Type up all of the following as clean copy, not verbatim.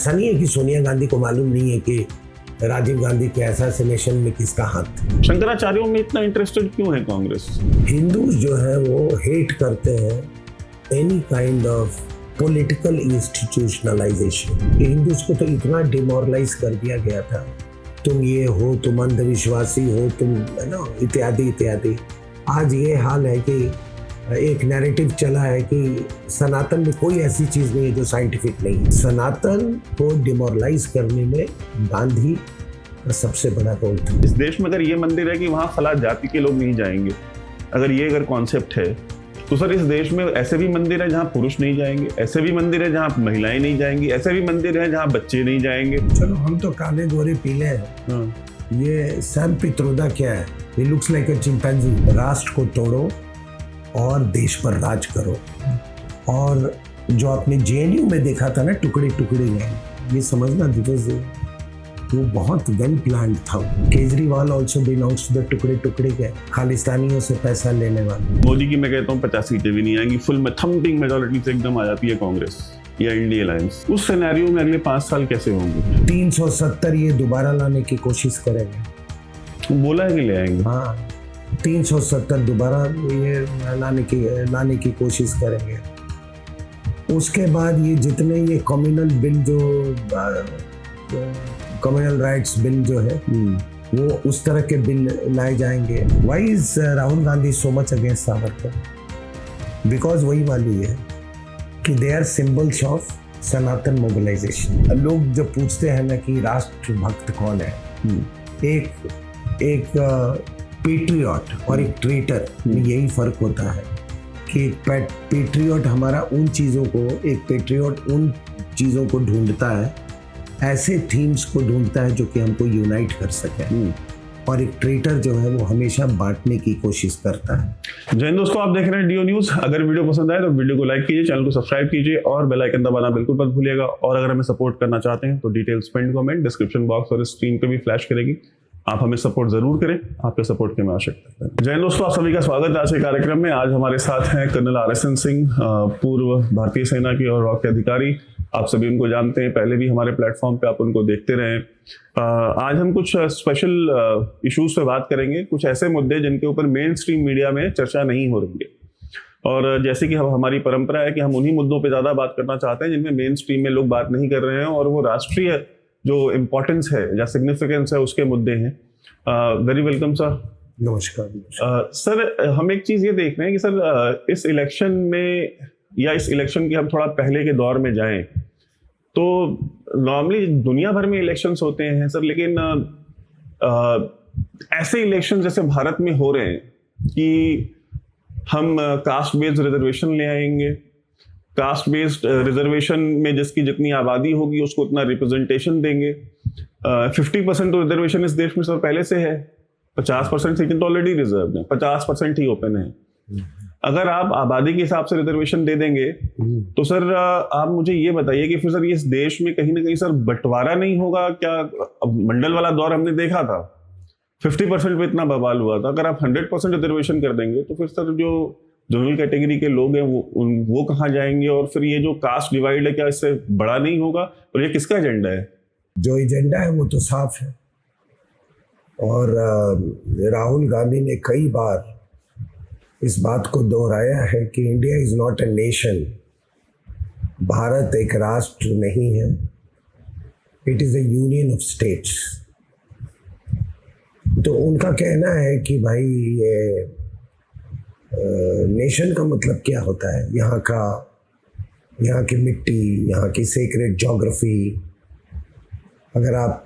ऐसा नहीं है कि सोनिया गांधी को मालूम नहीं है कि राजीव गांधी के असैसिनेशन में किसका हाथ था। शंकराचार्यों में इतना इंटरेस्टेड क्यों है कांग्रेस? हिंदूज जो है वो हेट करते हैं any kind of political institutionalisation. Hindus को तो इतना डिमोरलाइज कर दिया गया था, तुम ये हो, तुम अंधविश्वासी हो, तुम है ना, इत्यादि इत्यादि। आज ये हाल है कि एक नैरेटिव चला है कि सनातन में कोई ऐसी चीज नहीं है जो साइंटिफिक नहीं है। सनातन को डिमोरलाइज करने में गांधी का सबसे बड़ा रोल था। इस देश में अगर ये मंदिर है कि वहाँ फला जाति के लोग नहीं जाएंगे, अगर कॉन्सेप्ट है, तो सर इस देश में ऐसे भी मंदिर है जहाँ पुरुष नहीं जाएंगे, ऐसे भी मंदिर है जहाँ महिलाएं नहीं जाएंगी, ऐसे भी मंदिर है जहाँ बच्चे नहीं जाएंगे। चलो हम तो काले गोरे पीले हैं। ये सैम पित्रोदा क्या है? He looks like a chimpanzee। राष्ट्र को तोड़ो और देश पर राज करो। और जो आपने जेएनयू में देखा था ना, टुकड़े टुकड़े में, ये समझना बिकॉज वो बहुत वेल प्लान्ड था। Kejriwal also belongs to the टुकड़े टुकड़े के, खालिस्तानियों से पैसा लेने वाले। मोदी की मैं कहता हूँ 50 सीटें भी नहीं आएंगी, फुल में थम्पिंग मेजोरिटी से एकदम आ जाती है कांग्रेस या इंडिया अलायंस। उस सिनेरियो में अगले 5 साल कैसे होंगे? 370 ये दोबारा लाने की कोशिश करेंगे। बोला है कि ले आएंगे। हाँ, 370 दोबारा ये लाने की कोशिश करेंगे। उसके बाद ये जितने ये कम्युनल बिल जो कम्युनल राइट्स बिल जो है वो उस तरह के बिल लाए जाएंगे। Why is Rahul Gandhi so much against Savarkar? Because वही वाली है कि they are symbols of Sanatan mobilisation. लोग जब पूछते हैं ना कि राष्ट्रभक्त कौन है, एक पेट्रियट और एक ट्रेटर में यही फर्क होता है कि पेट्रियट हमारा उन चीज़ों को ढूंढता है, ऐसे थीम्स को ढूंढता है जो कि हमको यूनाइट कर सके। और एक ट्रेटर जो है वो हमेशा बांटने की कोशिश करता है। जय हिंद दोस्तों, आप देख रहे हैं डीओ न्यूज़। अगर वीडियो पसंद आए तो वीडियो को लाइक कीजिए, चैनल को सब्सक्राइब कीजिए और बेल आइकन दबाना बिल्कुल मत भूलिएगा। और अगर हमें सपोर्ट करना चाहते हैं तो details pin comment description box और स्क्रीन पे भी फ्लैश करेगी। आप हमें सपोर्ट जरूर करें, आपके सपोर्ट की हमें आवश्यकता है। जय हिंद दोस्तों, आप सभी का स्वागत है आज के कार्यक्रम में। आज हमारे साथ हैं कर्नल RSN सिंह, पूर्व भारतीय सेना के और रॉ के अधिकारी। आप सभी उनको जानते हैं, पहले भी हमारे प्लेटफॉर्म पे आप उनको देखते रहे। आज हम कुछ स्पेशल इश्यूज पे बात करेंगे, कुछ ऐसे मुद्दे जिनके ऊपर मेन स्ट्रीम मीडिया में चर्चा नहीं हो रही है। और जैसे कि हमारी परंपरा है कि हम उन्हीं मुद्दों पे ज़्यादा बात करना चाहते हैं जिनमें मेन स्ट्रीम में लोग बात नहीं कर रहे हैं, और वो राष्ट्रीय जो इम्पोर्टेंस है या सिग्निफिकेंस है उसके मुद्दे हैं। Very welcome sir. नमस्कार। सर, हम एक चीज़ ये देख रहे हैं कि सर इस इलेक्शन में या इस इलेक्शन के हम थोड़ा पहले के दौर में जाएं तो नॉर्मली दुनिया भर में इलेक्शंस होते हैं सर, लेकिन ऐसे इलेक्शन जैसे भारत में हो रहे हैं कि हम कास्ट बेस्ड रिजर्वेशन ले आएंगे, कास्ट बेस्ड रिजर्वेशन में जिसकी जितनी आबादी होगी उसको उतना रिप्रेजेंटेशन देंगे। 50% तो रिजर्वेशन इस देश में सर पहले से है, 50% सीटें तो ऑलरेडी रिजर्व है, 50% ही ओपन है। अगर आप आबादी के हिसाब से रिजर्वेशन दे देंगे तो सर आप मुझे ये बताइए कि फिर सर इस देश में कहीं ना कहीं सर बंटवारा नहीं होगा क्या? मंडल वाला दौर हमने देखा था, 50% पे इतना बवाल हुआ था। अगर आप 100% रिजर्वेशन कर देंगे तो फिर सर जो जनरल कैटेगरी के लोग हैं वो कहाँ जाएंगे? और फिर ये जो कास्ट डिवाइड है क्या इससे बड़ा नहीं होगा? और ये किसका एजेंडा है? जो एजेंडा है वो तो साफ है, और राहुल गांधी ने कई बार इस बात को दोहराया है कि India is not a nation, Bharat एक राष्ट्र नहीं है, it is a union of states. तो उनका कहना है कि भाई ये नेशन का मतलब क्या होता है? यहाँ की मिट्टी, यहाँ की सेक्रेड ज्योग्राफी। अगर आप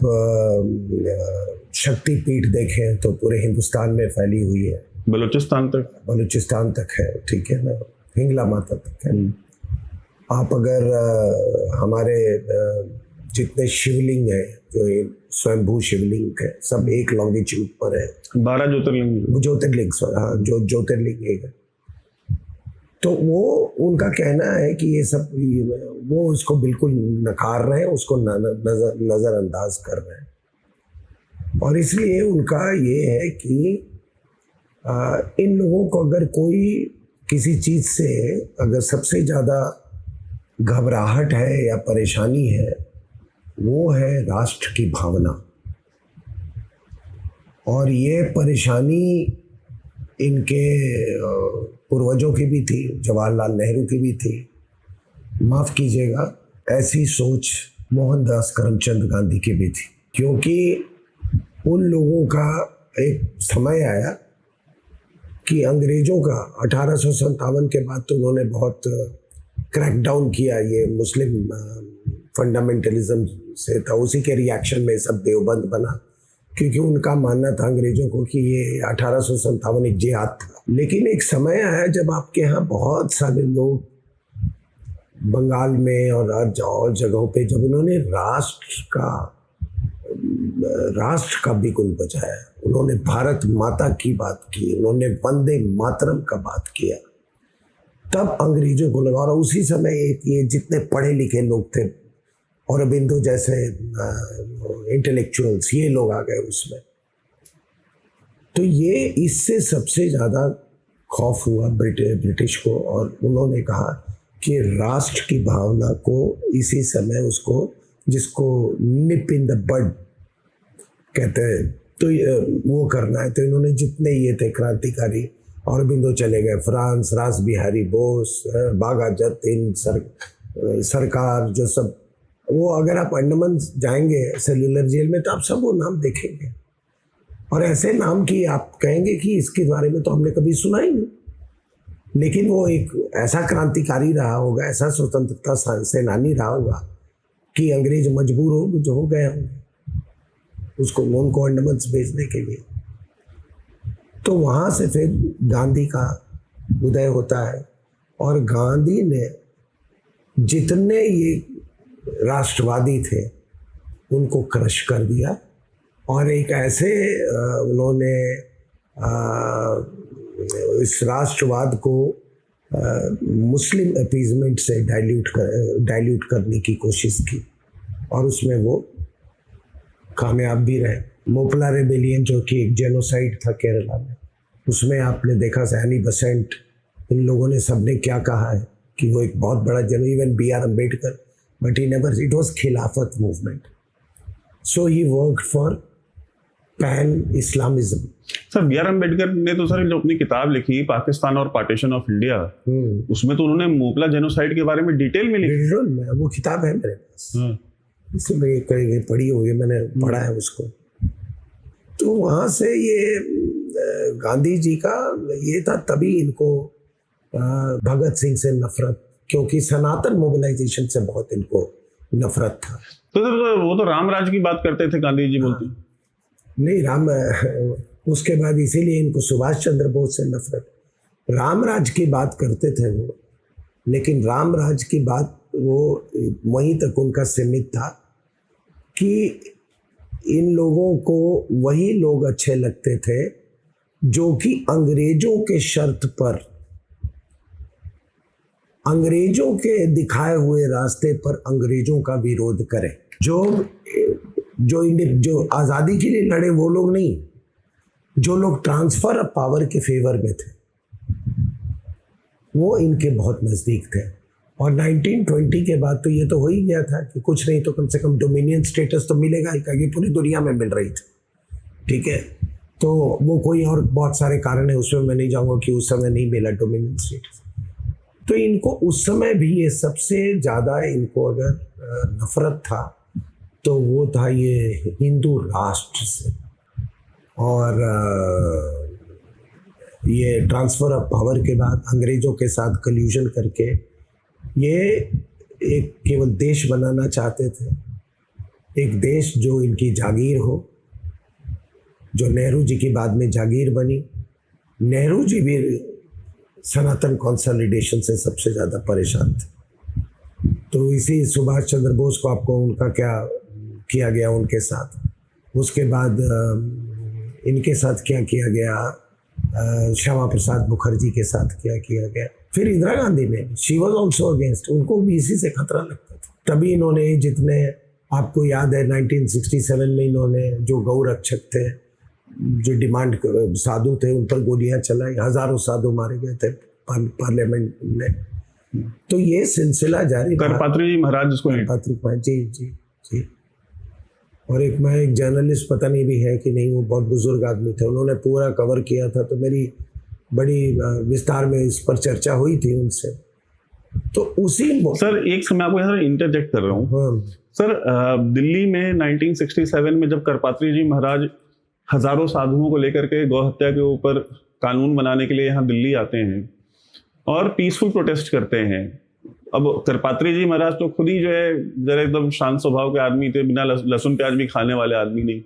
शक्तिपीठ देखें तो पूरे हिंदुस्तान में फैली हुई है, बलूचिस्तान तक है, ठीक है ना, हिंगला माता तक है। आप अगर हमारे जितने शिवलिंग है, जो स्वयंभू शिवलिंग है, सब एक लॉन्गिट्यूड पर है। 12 ज्योतिर्लिंग हाँ, जो ज्योतिर्लिंग है, तो वो उनका कहना है कि ये सब वो उसको बिल्कुल नकार रहे हैं, उसको नजरअंदाज कर रहे हैं। और इसलिए उनका ये है कि इन लोगों को अगर कोई किसी चीज़ से अगर सबसे ज़्यादा घबराहट है या परेशानी है वो है राष्ट्र की भावना। और ये परेशानी इनके पूर्वजों की भी थी, जवाहरलाल नेहरू की भी थी। माफ़ कीजिएगा, ऐसी सोच मोहनदास करमचंद गांधी की भी थी, क्योंकि उन लोगों का एक समय आया कि अंग्रेज़ों का 1857 के बाद तो उन्होंने बहुत क्रैकडाउन किया ये मुस्लिम फंडामेंटलिज्म से था। उसी के रिएक्शन में सब देवबंद बना, क्योंकि उनका मानना था अंग्रेज़ों को कि ये 1857 एक जिहाद था। लेकिन एक समय आया जब आपके यहाँ बहुत सारे लोग बंगाल में और और जगहों पे जब उन्होंने राष्ट्र का बिगुल बजाया, उन्होंने भारत माता की बात की, उन्होंने वंदे मातरम का बात किया, तब अंग्रेजों को लगा। और उसी समय ये जितने पढ़े लिखे लोग थे, औरबिंदो जैसे इंटेलेक्चुअल्स, ये लोग आ गए उसमें। तो ये इससे सबसे ज़्यादा खौफ हुआ ब्रिटिश को, और उन्होंने कहा कि राष्ट्र की भावना को इसी समय उसको, जिसको निप इन द बड कहते हैं, तो वो करना है। तो इन्होंने जितने ये थे क्रांतिकारी, औरबिंदो चले गए फ्रांस, रास बिहारी बोस, बाघा जतीन, सरकार, जो सब, वो अगर आप अंडमान जाएंगे सेल्युलर जेल में तो आप सब वो नाम देखेंगे, और ऐसे नाम कि आप कहेंगे कि इसके बारे में तो हमने कभी सुना ही नहीं। लेकिन वो एक ऐसा क्रांतिकारी रहा होगा, ऐसा स्वतंत्रता सेनानी रहा होगा कि अंग्रेज मजबूर हो गए होंगे उसको, उनको अंडमान भेजने के लिए। तो वहाँ से फिर गांधी का उदय होता है, और गांधी ने जितने ये राष्ट्रवादी थे उनको क्रश कर दिया, और एक ऐसे उन्होंने इस राष्ट्रवाद को मुस्लिम अपीजमेंट से डाइल्यूट करने की कोशिश की, और उसमें वो कामयाब भी रहे। मोपला रेबेलियन, जो कि एक जेनोसाइड था केरला में, उसमें आपने देखा एनी बेसेंट, इन लोगों ने सबने क्या कहा है कि वो एक बहुत बड़ा even B R Ambedkar, but he never, it was Khilafat movement, so he worked for pan Islamism. Sir B R Ambedkar ने तो सर जो अपनी किताब लिखी पाकिस्तान और पार्टीशन ऑफ इंडिया, उसमें तो उन्होंने मोपला जेनोसाइड के बारे में डिटेल में लिखी। वो किताब है मेरे पास, इसलिए कहीं पढ़ी हुई है, मैंने पढ़ा है उसको। तो वहाँ से ये गांधी जी का ये था, तभी इनको भगत सिंह से नफरत, क्योंकि सनातन मोबिलाइजेशन से बहुत इनको नफरत था। तो वो तो रामराज की बात करते थे गांधी जी, बोलते नहीं, उसके बाद इसीलिए इनको सुभाष चंद्र बोस से नफरत। रामराज की बात करते थे वो, लेकिन रामराज की बात वो वहीं तक उनका सीमित था कि इन लोगों को वही लोग अच्छे लगते थे जो कि अंग्रेजों के शर्त पर, अंग्रेजों के दिखाए हुए रास्ते पर अंग्रेजों का विरोध करें। जो आज़ादी के लिए लड़े वो लोग नहीं, जो लोग ट्रांसफर ऑफ पावर के फेवर में थे, वो इनके बहुत नज़दीक थे। और 1920 के बाद तो ये तो हो ही गया था कि कुछ नहीं तो कम से कम डोमिनियन स्टेटस तो मिलेगा ही, क्योंकि पूरी दुनिया में मिल रही थी, ठीक है। तो वो कोई और बहुत सारे कारण है, उसमें मैं नहीं जाऊँगा कि उस समय नहीं मिला डोमिनियन स्टेटस। तो इनको उस समय भी ये सबसे ज़्यादा इनको अगर नफरत था तो वो था ये हिंदू राष्ट्र से, और ये ट्रांसफ़र ऑफ पावर के बाद अंग्रेज़ों के साथ कल्यूजन करके ये एक केवल देश बनाना चाहते थे, एक देश जो इनकी जागीर हो, जो नेहरू जी की बाद में जागीर बनी। नेहरू जी भी सनातन कंसोलिडेशन से सबसे ज़्यादा परेशान थे। तो इसी सुभाष चंद्र बोस को आपको उनका क्या किया गया उनके साथ, उसके बाद इनके साथ क्या किया गया, श्यामा प्रसाद मुखर्जी के साथ क्या किया गया। फिर इंदिरा गांधी ने, शी वॉज ऑल्सो अगेंस्ट, उनको भी इसी से खतरा लगता था। तभी इन्होंने, जितने आपको याद है 1967 में इन्होंने जो गौ रक्षक थे, जो डिमांड साधु थे, उन पर गोलियां चलाई, हजारों साधु मारे गए थे पार्लियामेंट में। तो ये सिलसिला जारी, करपात्री महाराज, जिसको करपात्री, जी जी जी, और एक जर्नलिस्ट, पता नहीं भी है कि नहीं, वो बहुत बुजुर्ग आदमी थे, उन्होंने पूरा कवर किया था, तो मेरी बड़ी विस्तार में इस पर चर्चा हुई थी उनसे। तो उसी सर एक समय आपको यहाँ इंटरजेक्ट कर रहा हूँ। हाँ, सर दिल्ली में 1967 में जब करपात्री जी महाराज हजारों साधुओं को लेकर के गौ हत्या के ऊपर कानून बनाने के लिए यहाँ दिल्ली आते हैं और पीसफुल प्रोटेस्ट करते हैं। अब करपात्री जी महाराज तो खुद ही जो है जरा एकदम शांत स्वभाव के आदमी थे, बिना लहसुन प्याज भी खाने वाले आदमी नहीं।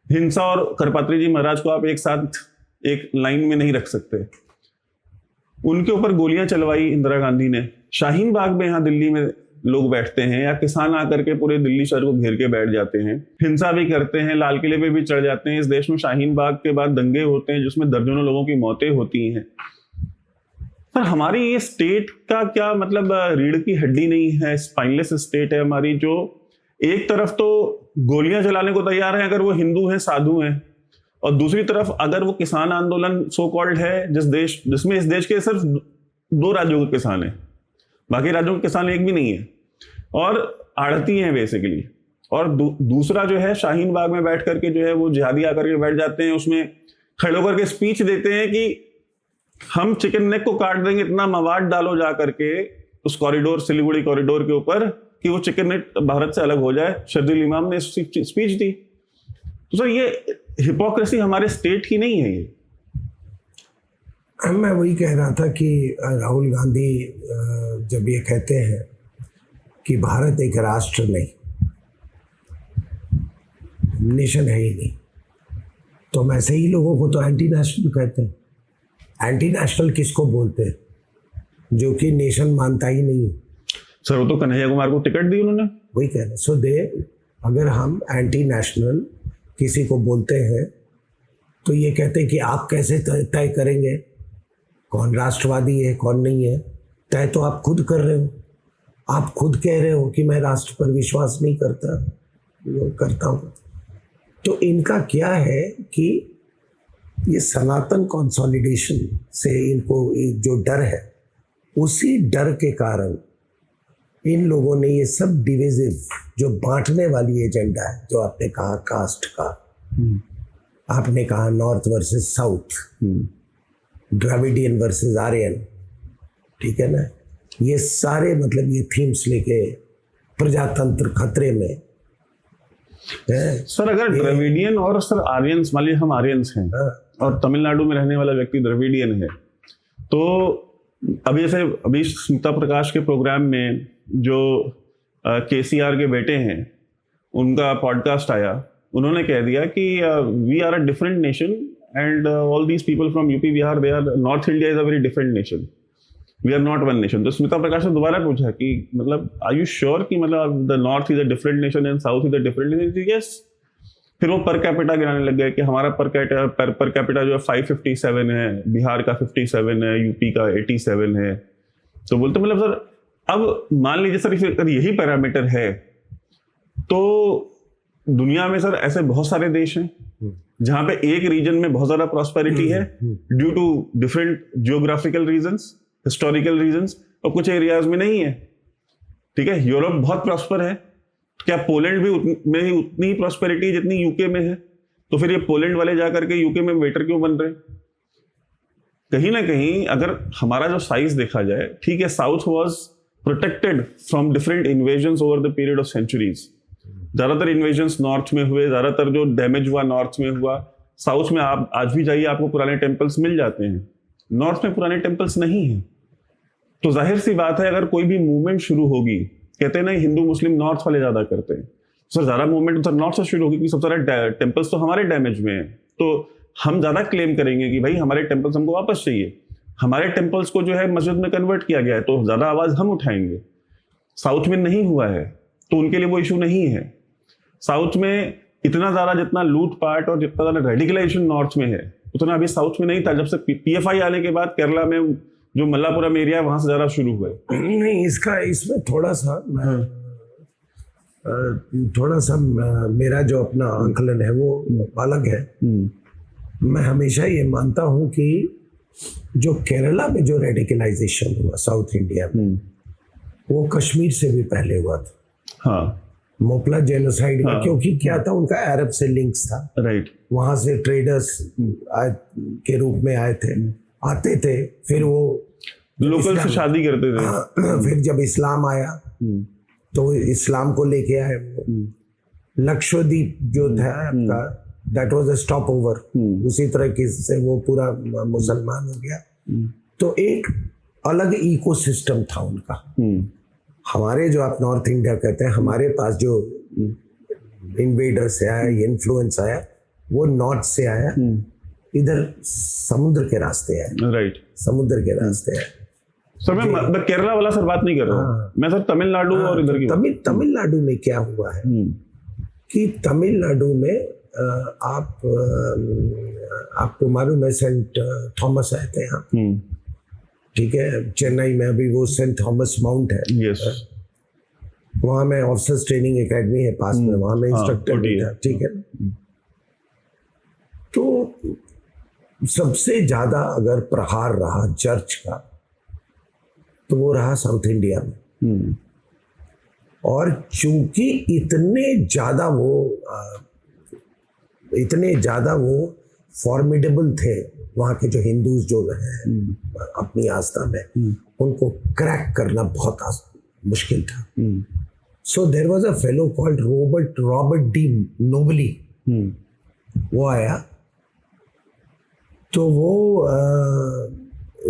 हिंसा और करपात्री जी महाराज को आप एक साथ एक लाइन में नहीं रख सकते। उनके ऊपर गोलियां चलवाई इंदिरा गांधी ने। शाहीन बाग में यहाँ दिल्ली में लोग बैठते हैं, या किसान आकर के पूरे दिल्ली शहर को घेर के बैठ जाते हैं, हिंसा भी करते हैं, लाल किले पे भी चढ़ जाते हैं। इस देश में शाहीन बाग के बाद दंगे होते हैं जिसमें दर्जनों लोगों की मौतें होती हैं। पर हमारी ये स्टेट का क्या मतलब, रीढ़ की हड्डी नहीं है, स्पाइनलेस स्टेट है हमारी, जो एक तरफ तो गोलियां चलाने को तैयार है अगर वो हिंदू हैं, साधु हैं, और दूसरी तरफ अगर वो किसान आंदोलन सो कॉल्ड है जिसमें इस देश के सिर्फ 2 राज्यों के किसान हैं, बाकी राज्यों के किसान एक भी नहीं है, और आड़ती हैं बेसिकली। और दूसरा जो है शाहीन बाग में बैठ करके जो है वो जिहादी आकर के बैठ जाते हैं, उसमें खड़े होकर के स्पीच देते हैं कि हम चिकन नेक को काट देंगे, इतना मवाद डालो जा करके उस कॉरिडोर, सिलीगुड़ी कॉरिडोर के ऊपर, कि वो चिकन नेक भारत से अलग हो जाए। शर्जील इमाम ने स्पीच दी। तो सर ये हिपोक्रेसी हमारे स्टेट की नहीं है। ये मैं वही कह रहा था कि राहुल गांधी जब ये कहते हैं कि भारत एक राष्ट्र नहीं, नेशन है ही नहीं, तो हम ऐसे ही लोगों को तो एंटी नेशनल कहते हैं। एंटी नेशनल किसको बोलते हैं? जो कि नेशन मानता ही नहीं है। सर वो तो कन्हैया कुमार को टिकट दी उन्होंने। वही कह रहे। सो अगर हम एंटी नेशनल किसी को बोलते हैं तो ये कहते हैं कि आप कैसे तय करेंगे कौन राष्ट्रवादी है कौन नहीं है? तय तो आप खुद कर रहे हो। आप खुद कह रहे हो कि मैं राष्ट्र पर विश्वास नहीं करता हूँ। तो इनका क्या है कि ये सनातन कंसोलिडेशन से इनको जो डर है, उसी डर के कारण इन लोगों ने ये सब डिविजिव जो बांटने वाली एजेंडा है, जो आपने कहा कास्ट का, आपने कहा north versus south, Dravidian versus Aryan, ठीक है ना, ये सारे मतलब ये थीम्स लेके प्रजातंत्र खतरे में है। सर अगर द्रविडियन और सर आर्यंस, मान लीजिए हम आर्यंस हैं और तमिलनाडु में रहने वाला व्यक्ति द्रविडियन है, तो अभी स्मिता प्रकाश के प्रोग्राम में जो केसीआर के बेटे हैं उनका पॉडकास्ट आया, उन्होंने कह दिया कि we are a different nation and all these people from UP Bihar, they are, north India is a very different nation, we are not one nation. तो स्मिता प्रकाश ने दोबारा पूछा कि मतलब आर यू श्योर कि मतलब the north is a different nation and south is a different nation? Yes. फिर वो पर कैपिटा गिनाने लग गए कि हमारा पर कैपिटा जो है 557 है, बिहार का 57 है, यूपी का 87 है। तो बोलते मतलब सर अब मान लीजिए सर अगर यही पैरामीटर है तो दुनिया में सर ऐसे बहुत सारे देश हैं जहां पे एक रीजन में बहुत ज्यादा प्रॉस्पेरिटी है due to different geographical reasons, historical reasons, और कुछ एरियाज में नहीं है। ठीक है, यूरोप बहुत प्रॉस्पर है, क्या पोलैंड भी में ही उतनी ही प्रॉस्पेरिटी जितनी यूके में है? तो फिर ये पोलैंड वाले जाकर के यूके में वेटर क्यों बन रहे? कहीं ना कहीं अगर हमारा जो साइज देखा जाए, ठीक है, south was protected from different invasions over the period of centuries. ज्यादातर इन्वेजन्स नॉर्थ में हुए, ज्यादातर जो डैमेज हुआ नॉर्थ में हुआ। साउथ में आप आज भी जाइए आपको पुराने टेम्पल्स मिल जाते हैं, नॉर्थ में पुराने टेम्पल्स नहीं है। तो जाहिर सी बात है अगर कोई भी मूवमेंट शुरू होगी, कहते हैं ना हिंदू मुस्लिम नॉर्थ वाले ज्यादा करते हैं, सर ज्यादा मूवमेंट सर नॉर्थ से शुरू होगी, सबसे ज्यादा टेम्पल्स तो हमारे डैमेज में है, तो हम ज्यादा क्लेम करेंगे कि भाई हमारे टेम्पल्स हमको वापस चाहिए, हमारे टेम्पल्स को जो है मस्जिद में कन्वर्ट किया गया है, तो ज्यादा आवाज हम उठाएंगे। साउथ में नहीं हुआ है तो उनके लिए वो इशू नहीं है। साउथ में इतना ज्यादा जितना लूटपाट और जितना ज्यादा रेडिकलाइजेशन नॉर्थ में है उतना अभी साउथ में नहीं था। जब से पीएफआई आने के बाद केरला में जो मल्लापुरम एरिया है वहां से ज्यादा शुरू हुए। नहीं, इसमें थोड़ा सा मेरा जो अपना आंकलन है वो अलग है। मैं हमेशा ये मानता हूं कि जो केरला में जो रेडिकलाइजेशन हुआ साउथ इंडिया में, वो कश्मीर से भी पहले हुआ था। हाँ, मोपला जेनोसाइड का, हाँ। क्योंकि क्या था, उनका अरब से लिंक्स था, राइट। वहां से ट्रेडर्स के रूप में आते थे, फिर वो लोकल से शादी करते थे। फिर जब इस्लाम आया तो इस्लाम को लेके आए वो। लक्षद्वीप जो था आपका, that was a stop over, उसी तरह से वो पूरा मुसलमान हो गया। तो एक अलग इकोसिस्टम था उनका। हमारे जो आप नॉर्थ इंडिया कहते हैं, हमारे पास जो इन्वेडर से आया, इन्फ्लुएंस आया, वो नॉर्थ से आया, इधर समुद्र के रास्ते आया। राइट। समुद्र के रास्ते आया। सर मैं केरला वाला सर बात नहीं कर रहा हूँ, मैं सर तमिलनाडु और इधर की तमिलनाडु में क्या हुआ है कि तमिलनाडु में आपको मालूम है सेंट थॉमस आए थे यहाँ, ठीक है, चेन्नई में अभी वो सेंट थॉमस माउंट है। यस। वहाँ में ऑफिसर्स ट्रेनिंग एकेडमी है पास में, वहाँ में इंस्ट्रक्टर भी था, ठीक है। तो सबसे ज्यादा अगर प्रहार रहा चर्च का तो वो रहा साउथ इंडिया में। और चूंकि इतने ज्यादा वो फॉर्मिडेबल थे, वहाँ के जो हिंदूज जो हैं अपनी आस्था में, उनको क्रैक करना बहुत मुश्किल था। So there was a fellow called Robert de Nobili, वो आया। तो वो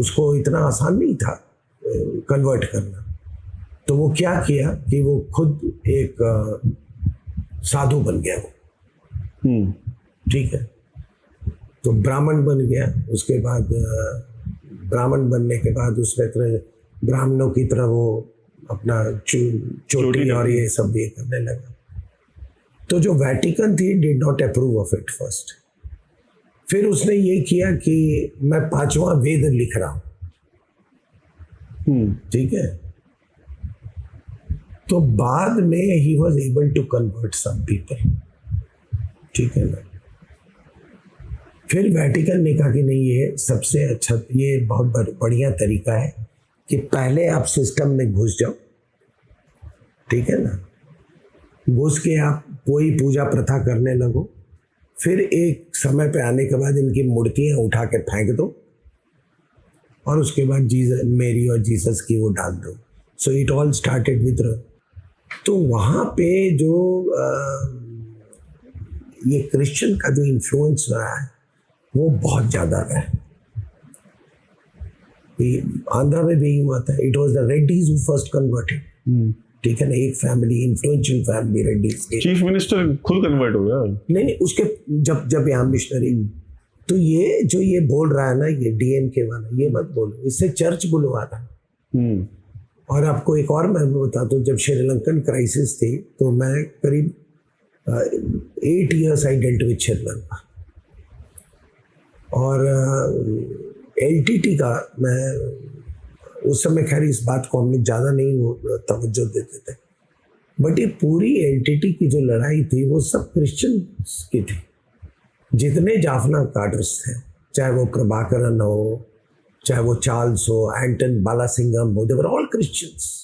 उसको इतना आसान नहीं था कन्वर्ट करना। तो वो क्या किया कि वो खुद एक साधु बन गया वो, ठीक है। तो ब्राह्मण बन गया। उसके बाद ब्राह्मण बनने के बाद उसने तरह ब्राह्मणों की तरह वो अपना चोटी और ये सब ये करने लगा। तो जो वेटिकन थी did not approve of it first. फिर उसने ये किया कि मैं 5वां वेद लिख रहा हूं, ठीक है। तो बाद में he was able to convert some people, ठीक है ना। फिर वेटिकन ने कहा कि नहीं, ये सबसे अच्छा, ये बहुत बढ़िया तरीका है कि पहले आप सिस्टम में घुस जाओ, ठीक है ना। घुस के आप कोई पूजा प्रथा करने लगो, फिर एक समय पे आने के बाद इनकी मूर्तियां उठा के फेंक दो, और उसके बाद मेरी और जीसस की वो डाल दो। So it all started with. तो वहाँ पे जो ये क्रिश्चियन का जो इन्फ्लुएंस रहा है वो बहुत ज़्यादा रहा है। आंध्रा में भी हुआ था। It was the Reddy's who first converted, ठीक है ना। एक फैमिली, इन्फ्लुएंशियल फैमिली रेड्डीज के। चीफ मिनिस्टर खुद कन्वर्ट हो गया। नहीं, उसके जब यहाँ मिशनरी। तो ये जो ये बोल रहा है ना, ये डीएमके वाला, ये मत बोलो, इससे चर्च बुलवा था। और आपको एक और मैं बताता हूँ, जब श्रीलंकन क्राइसिस थी तो मैं करीब 8 years I dealt with Sri Lanka. और एलटीटी का मैं उस समय, खैर इस बात को हम लोग ज़्यादा नहीं तवज्जो देते थे, बट ये पूरी एलटीटी की जो लड़ाई थी वो सब क्रिश्चियन की थी। जितने जाफना कार्टर्स थे, चाहे वो प्रभाकरन हो, चाहे वो चार्ल्स हो, एंटन बालासिंगम हो, दे वर ऑल क्रिश्चियंस।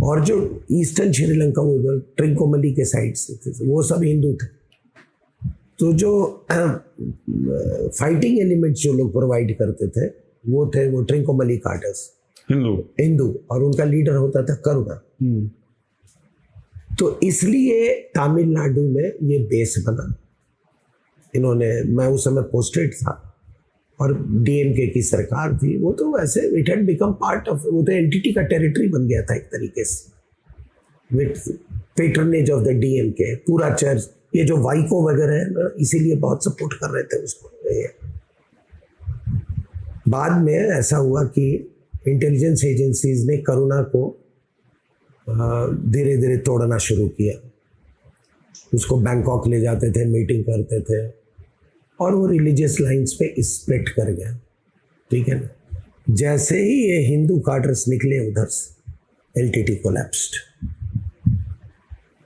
और जो ईस्टर्न श्रीलंका वो ट्रिंकोमली के साइड से थे, वो सब हिंदू थे। तो जो फाइटिंग एलिमेंट्स जो लोग प्रोवाइड करते थे वो थे वो ट्रिंकोमली कार्टर्स, हिंदू, और उनका लीडर होता था करुणा। तो इसलिए तमिलनाडु में ये बेस बना। इन्होंने, मैं उस समय पोस्टेड था और डीएमके की सरकार थी, वो तो वैसे it had become part of, वो तो एंटिटी का टेरिटरी बन गया था एक तरीके से, with patronage of the DMK. पूरा चर्च, ये जो वाइको वगैरह है ना, इसीलिए बहुत सपोर्ट कर रहे थे उसको। बाद में ऐसा हुआ कि इंटेलिजेंस एजेंसीज ने करुणा को धीरे धीरे तोड़ना शुरू किया। उसको बैंकॉक ले जाते थे, मीटिंग करते थे, और वो रिलीजियस लाइंस पे स्प्लिट कर गया, ठीक है ना। जैसे ही ये हिंदू कार्टर्स निकले उधर से, एलटीटी कोलैप्स्ड।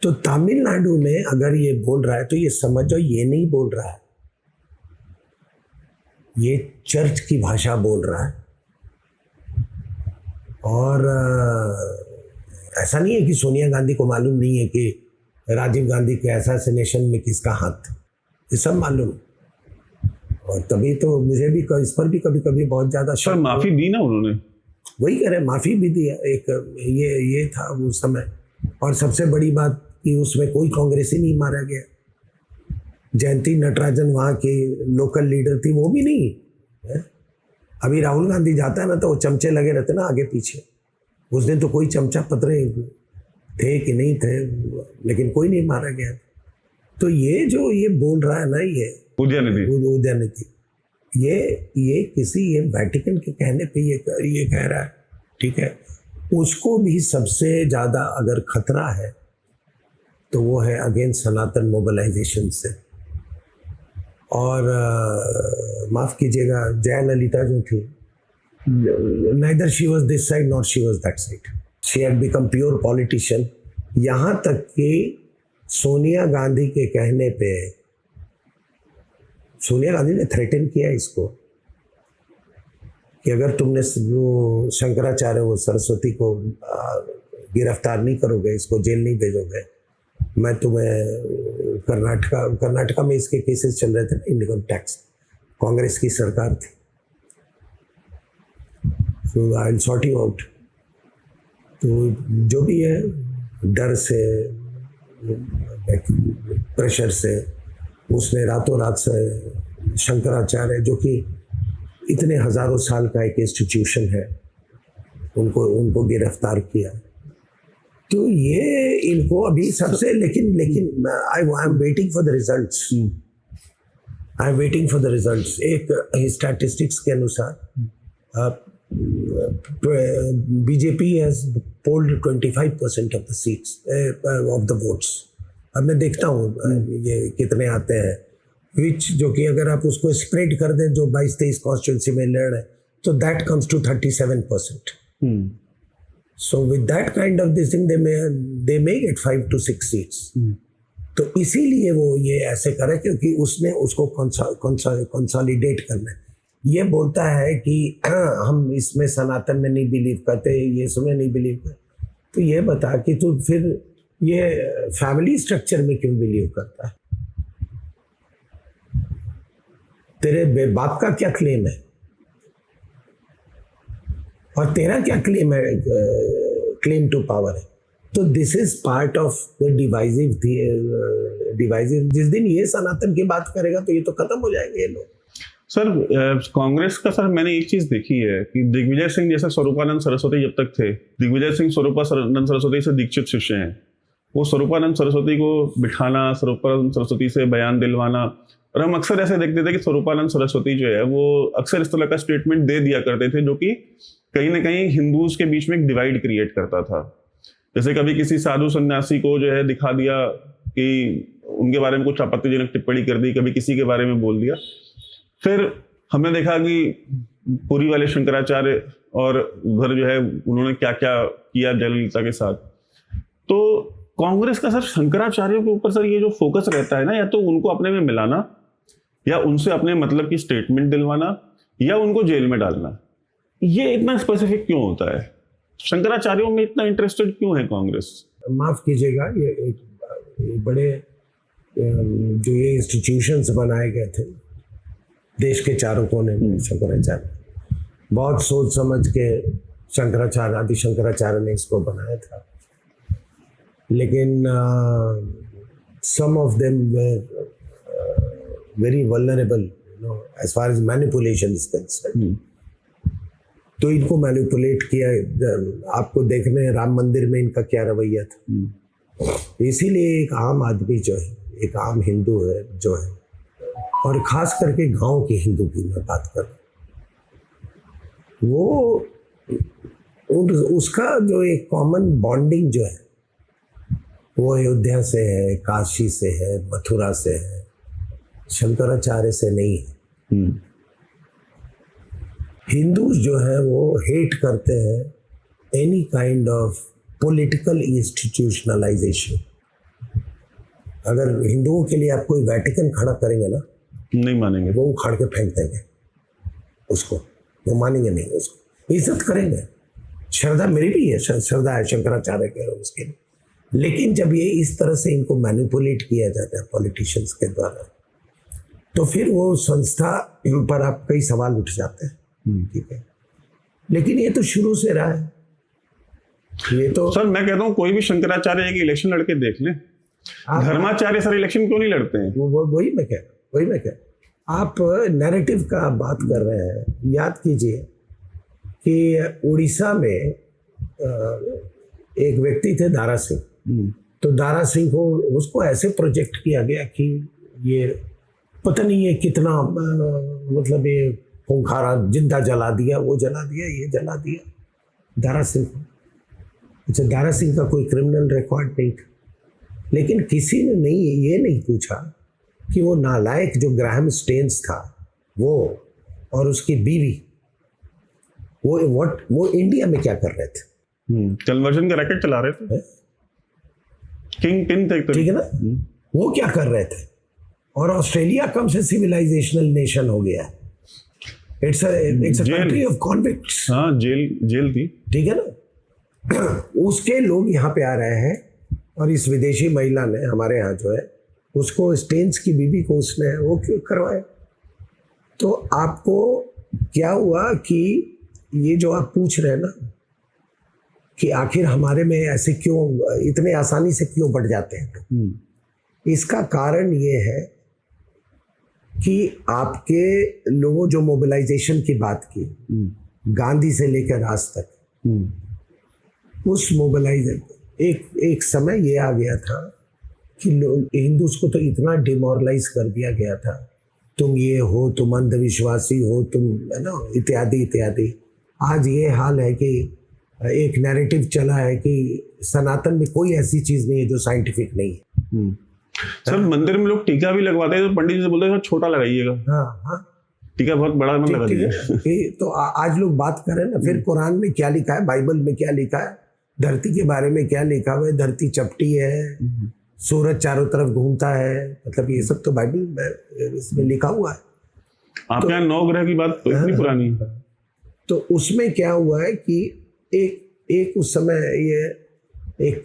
तो तमिलनाडु में अगर ये बोल रहा है तो ये समझो ये नहीं बोल रहा है, ये चर्च की भाषा बोल रहा है। और ऐसा नहीं है कि सोनिया गांधी को मालूम नहीं है कि राजीव गांधी के असैसिनेशन में किसका हाथ था, ये सब मालूम। और तभी तो मुझे भी इस पर भी कभी कभी बहुत ज्यादा सर माफी दी ना उन्होंने, वही कह रहे, माफी भी दिया एक, ये था उस समय। और सबसे बड़ी बात कि उसमें कोई कांग्रेसी नहीं मारा गया। जयंती नटराजन वहाँ की लोकल लीडर थी, वो भी नहीं है? अभी राहुल गांधी जाता है ना तो वो चमचे लगे रहते ना आगे पीछे। उस दिन तो कोई चमचा पतरे थे कि नहीं थे, लेकिन कोई नहीं मारा गया। तो ये जो ये बोल रहा है ना, ये उदयनिधि, ये किसी ये वेटिकन के कहने पे ये कह रहा है, ठीक है। उसको भी सबसे ज्यादा अगर खतरा है तो वो है अगेंस्ट सनातन मोबिलाइजेशन से। और माफ कीजिएगा, जयललिता जो थी, neither she was this side nor she was that side. She had become pure politician. यहाँ तक कि सोनिया गांधी के कहने पे सोनिया गांधी ने थ्रेटन किया इसको कि अगर तुमने वो शंकराचार्य वो सरस्वती को गिरफ्तार नहीं करोगे, इसको जेल नहीं भेजोगे, मैं तुम्हें कर्नाटका में इसके केसेस चल रहे थे ना, इनकम टैक्स, कांग्रेस की सरकार थी, तो I will sort you out. तो जो भी है, डर से, प्रेशर से, उसने रातों रात से शंकराचार्य जो कि इतने हजारों साल का एक इंस्टीट्यूशन है, उनको गिरफ्तार किया। तो ये इनको अभी सबसे लेकिन I am waiting for the results. I am waiting for the results. एक स्टैटिस्टिक्स के अनुसार BJP has polled 25% of the seats of the votes. अब मैं देखता हूँ ये कितने आते हैं, विच जो कि अगर आप उसको स्प्रेड कर दें जो 22-23 कॉन्स्टिट्यूंसी में लड़ रहे हैं, तो that comes to 37%। So with that kind of this thing, they may get 5 to 6 seats. तो इसीलिए वो ये ऐसे करे क्योंकि उसने उसको कंसोलिडेट करना है। ये बोलता है कि हम इसमें सनातन में नहीं बिलीव करते, ये इसमें नहीं बिलीव करते। तो ये बता कि तू फिर ये फैमिली स्ट्रक्चर में क्यों बिलीव करता है? तेरे बाप का क्या क्लेम है और तेरा क्या क्लेम है, क्लेम टू पावर है? तो this is part of the divisive. जिस दिन ये सनातन की बात करेगा तो ये तो खत्म हो जाएंगे ये लोग। सर कांग्रेस का सर मैंने एक चीज देखी है कि दिग्विजय सिंह जैसे स्वरूपानंद सरस्वती जब तक थे, दिग्विजय सिंह स्वरूपानंद सरस्वती से दीक्षित शिष्य हैं, वो स्वरूपानंद सरस्वती को बिठाना, स्वरूपानंद सरस्वती से बयान दिलवाना, और हम अक्सर ऐसे देखते थे कि स्वरूपानंद सरस्वती जो है वो अक्सर इस तरह का स्टेटमेंट दे दिया करते थे जो कि कहीं ना कहीं हिंदूज के बीच में एक डिवाइड क्रिएट करता था। जैसे कभी किसी साधु सन्यासी को जो है दिखा दिया कि उनके बारे में कुछ आपत्तिजनक टिप्पणी कर दी, कभी किसी के बारे में बोल दिया। फिर हमने देखा कि पुरी वाले शंकराचार्य और उधर जो है उन्होंने क्या क्या किया जयललिता के साथ। तो कांग्रेस का सर शंकराचार्यों के ऊपर सर ये जो फोकस रहता है ना, या तो उनको अपने में मिलाना, या उनसे अपने मतलब की स्टेटमेंट दिलवाना, या उनको जेल में डालना। ये इतना स्पेसिफिक क्यों होता है? शंकराचार्यों में इतना इंटरेस्टेड क्यों है कांग्रेस? माफ कीजिएगा, ये एक बड़े जो ये इंस्टीट्यूशंस बनाए गए थे देश के चारों कोने में, शंकराचार्य बहुत सोच समझ के शंकराचार्य, आदि शंकराचार्य ने इसको बनाया था। लेकिन some of them were very vulnerable, you know, as far as manipulation is concerned. तो इनको मैनिपुलेट किया। आपको देखने हैं राम मंदिर में इनका क्या रवैया था। इसीलिए एक आम आदमी जो है, एक आम हिंदू है जो है, और खास करके गांव के हिंदू की मैं बात कर रहा हूँ, वो उसका जो एक कॉमन बॉन्डिंग जो है वो अयोध्या से है, काशी से है, मथुरा से है, शंकराचार्य से नहीं है। हिंदूज जो है वो हेट करते हैं any kind of political institutionalisation. अगर हिंदुओं के लिए आप कोई वेटिकन खड़ा करेंगे ना, नहीं मानेंगे, वो उखाड़ के फेंक देंगे उसको, वो मानेंगे नहीं उसको, इज्जत करेंगे। श्रद्धा मेरी भी है, श्रद्धा है शंकराचार्य के उसके लिए, लेकिन जब ये इस तरह से इनको मैनिपुलेट किया जाता है पॉलिटिशियंस के द्वारा, तो फिर वो संस्था पर आप कई सवाल उठ जाते हैं। ठीक है, लेकिन ये तो शुरू से रहा है। ये तो सर मैं कहता हूँ कोई भी शंकराचार्य एक इलेक्शन लड़के देख ले, धर्माचार्य सर इलेक्शन क्यों नहीं लड़ते हैं? वही मैं कह आप नैरेटिव का बात कर रहे हैं। याद कीजिए कि उड़ीसा में एक व्यक्ति थे दारा सिंह, तो दारा सिंह को उसको ऐसे प्रोजेक्ट किया गया कि ये पता नहीं ये कितना मतलब ये खूंखारा जिंदा जला दिया, वो जला दिया, ये जला दिया दारा सिंह को। अच्छा, दारा सिंह का कोई क्रिमिनल रिकॉर्ड नहीं था, लेकिन किसी ने ये नहीं पूछा कि वो नालायक जो ग्राहम स्टेन्स था वो और उसकी बीवी वो इंडिया में क्या कर रहे थे? कन्वर्जन का रैकेट चला रहे थे, किंग पिन थे, ठीक है ना? वो क्या कर रहे थे? और ऑस्ट्रेलिया कम से सिविलाइजेशनल नेशन हो गया है। It's a country of convicts. हाँ, जेल थी, ठीक है ना? उसके लोग यहाँ पे आ रहे हैं और इस विदेशी महिला ने हमारे यहाँ जो है उसको स्टेन्स की बीबी को उसने वो क्यों करवाया? तो आपको क्या हुआ कि ये जो आप पूछ रहे हैं ना कि आखिर हमारे में ऐसे क्यों इतने आसानी से क्यों बढ़ जाते हैं, इसका कारण ये है कि आपके लोगों जो मोबिलाइजेशन की बात की गांधी से लेकर आज तक, उस मोबिलाइजेशन एक समय ये आ गया था कि हिंदूज को तो इतना डिमोरलाइज कर दिया गया था, तुम ये हो, तुम अंधविश्वासी हो, तुम है ना, इत्यादि इत्यादि। आज ये हाल है कि एक नैरेटिव चला है कि सनातन में कोई ऐसी चीज नहीं है जो साइंटिफिक नहीं है। सर मंदिर में लोग टीका भी लगवाते हैं तो पंडित जी से बोलते हैं छोटा लगाइएगा। हाँ, टीका बहुत बड़ा मत लगा दीजिए। तो आज लोग बात करें ना, फिर कुरान में क्या लिखा है, बाइबल में क्या लिखा है, धरती के बारे में क्या लिखा हुआ है, धरती चपटी है, सूरज चारों तरफ घूमता है, मतलब ये सब तो बाइबल में इसमें लिखा हुआ है। आपके यहाँ 9 ग्रह की बात तो इतनी पुरानी है। तो उसमें क्या हुआ है कि एक उस समय ये एक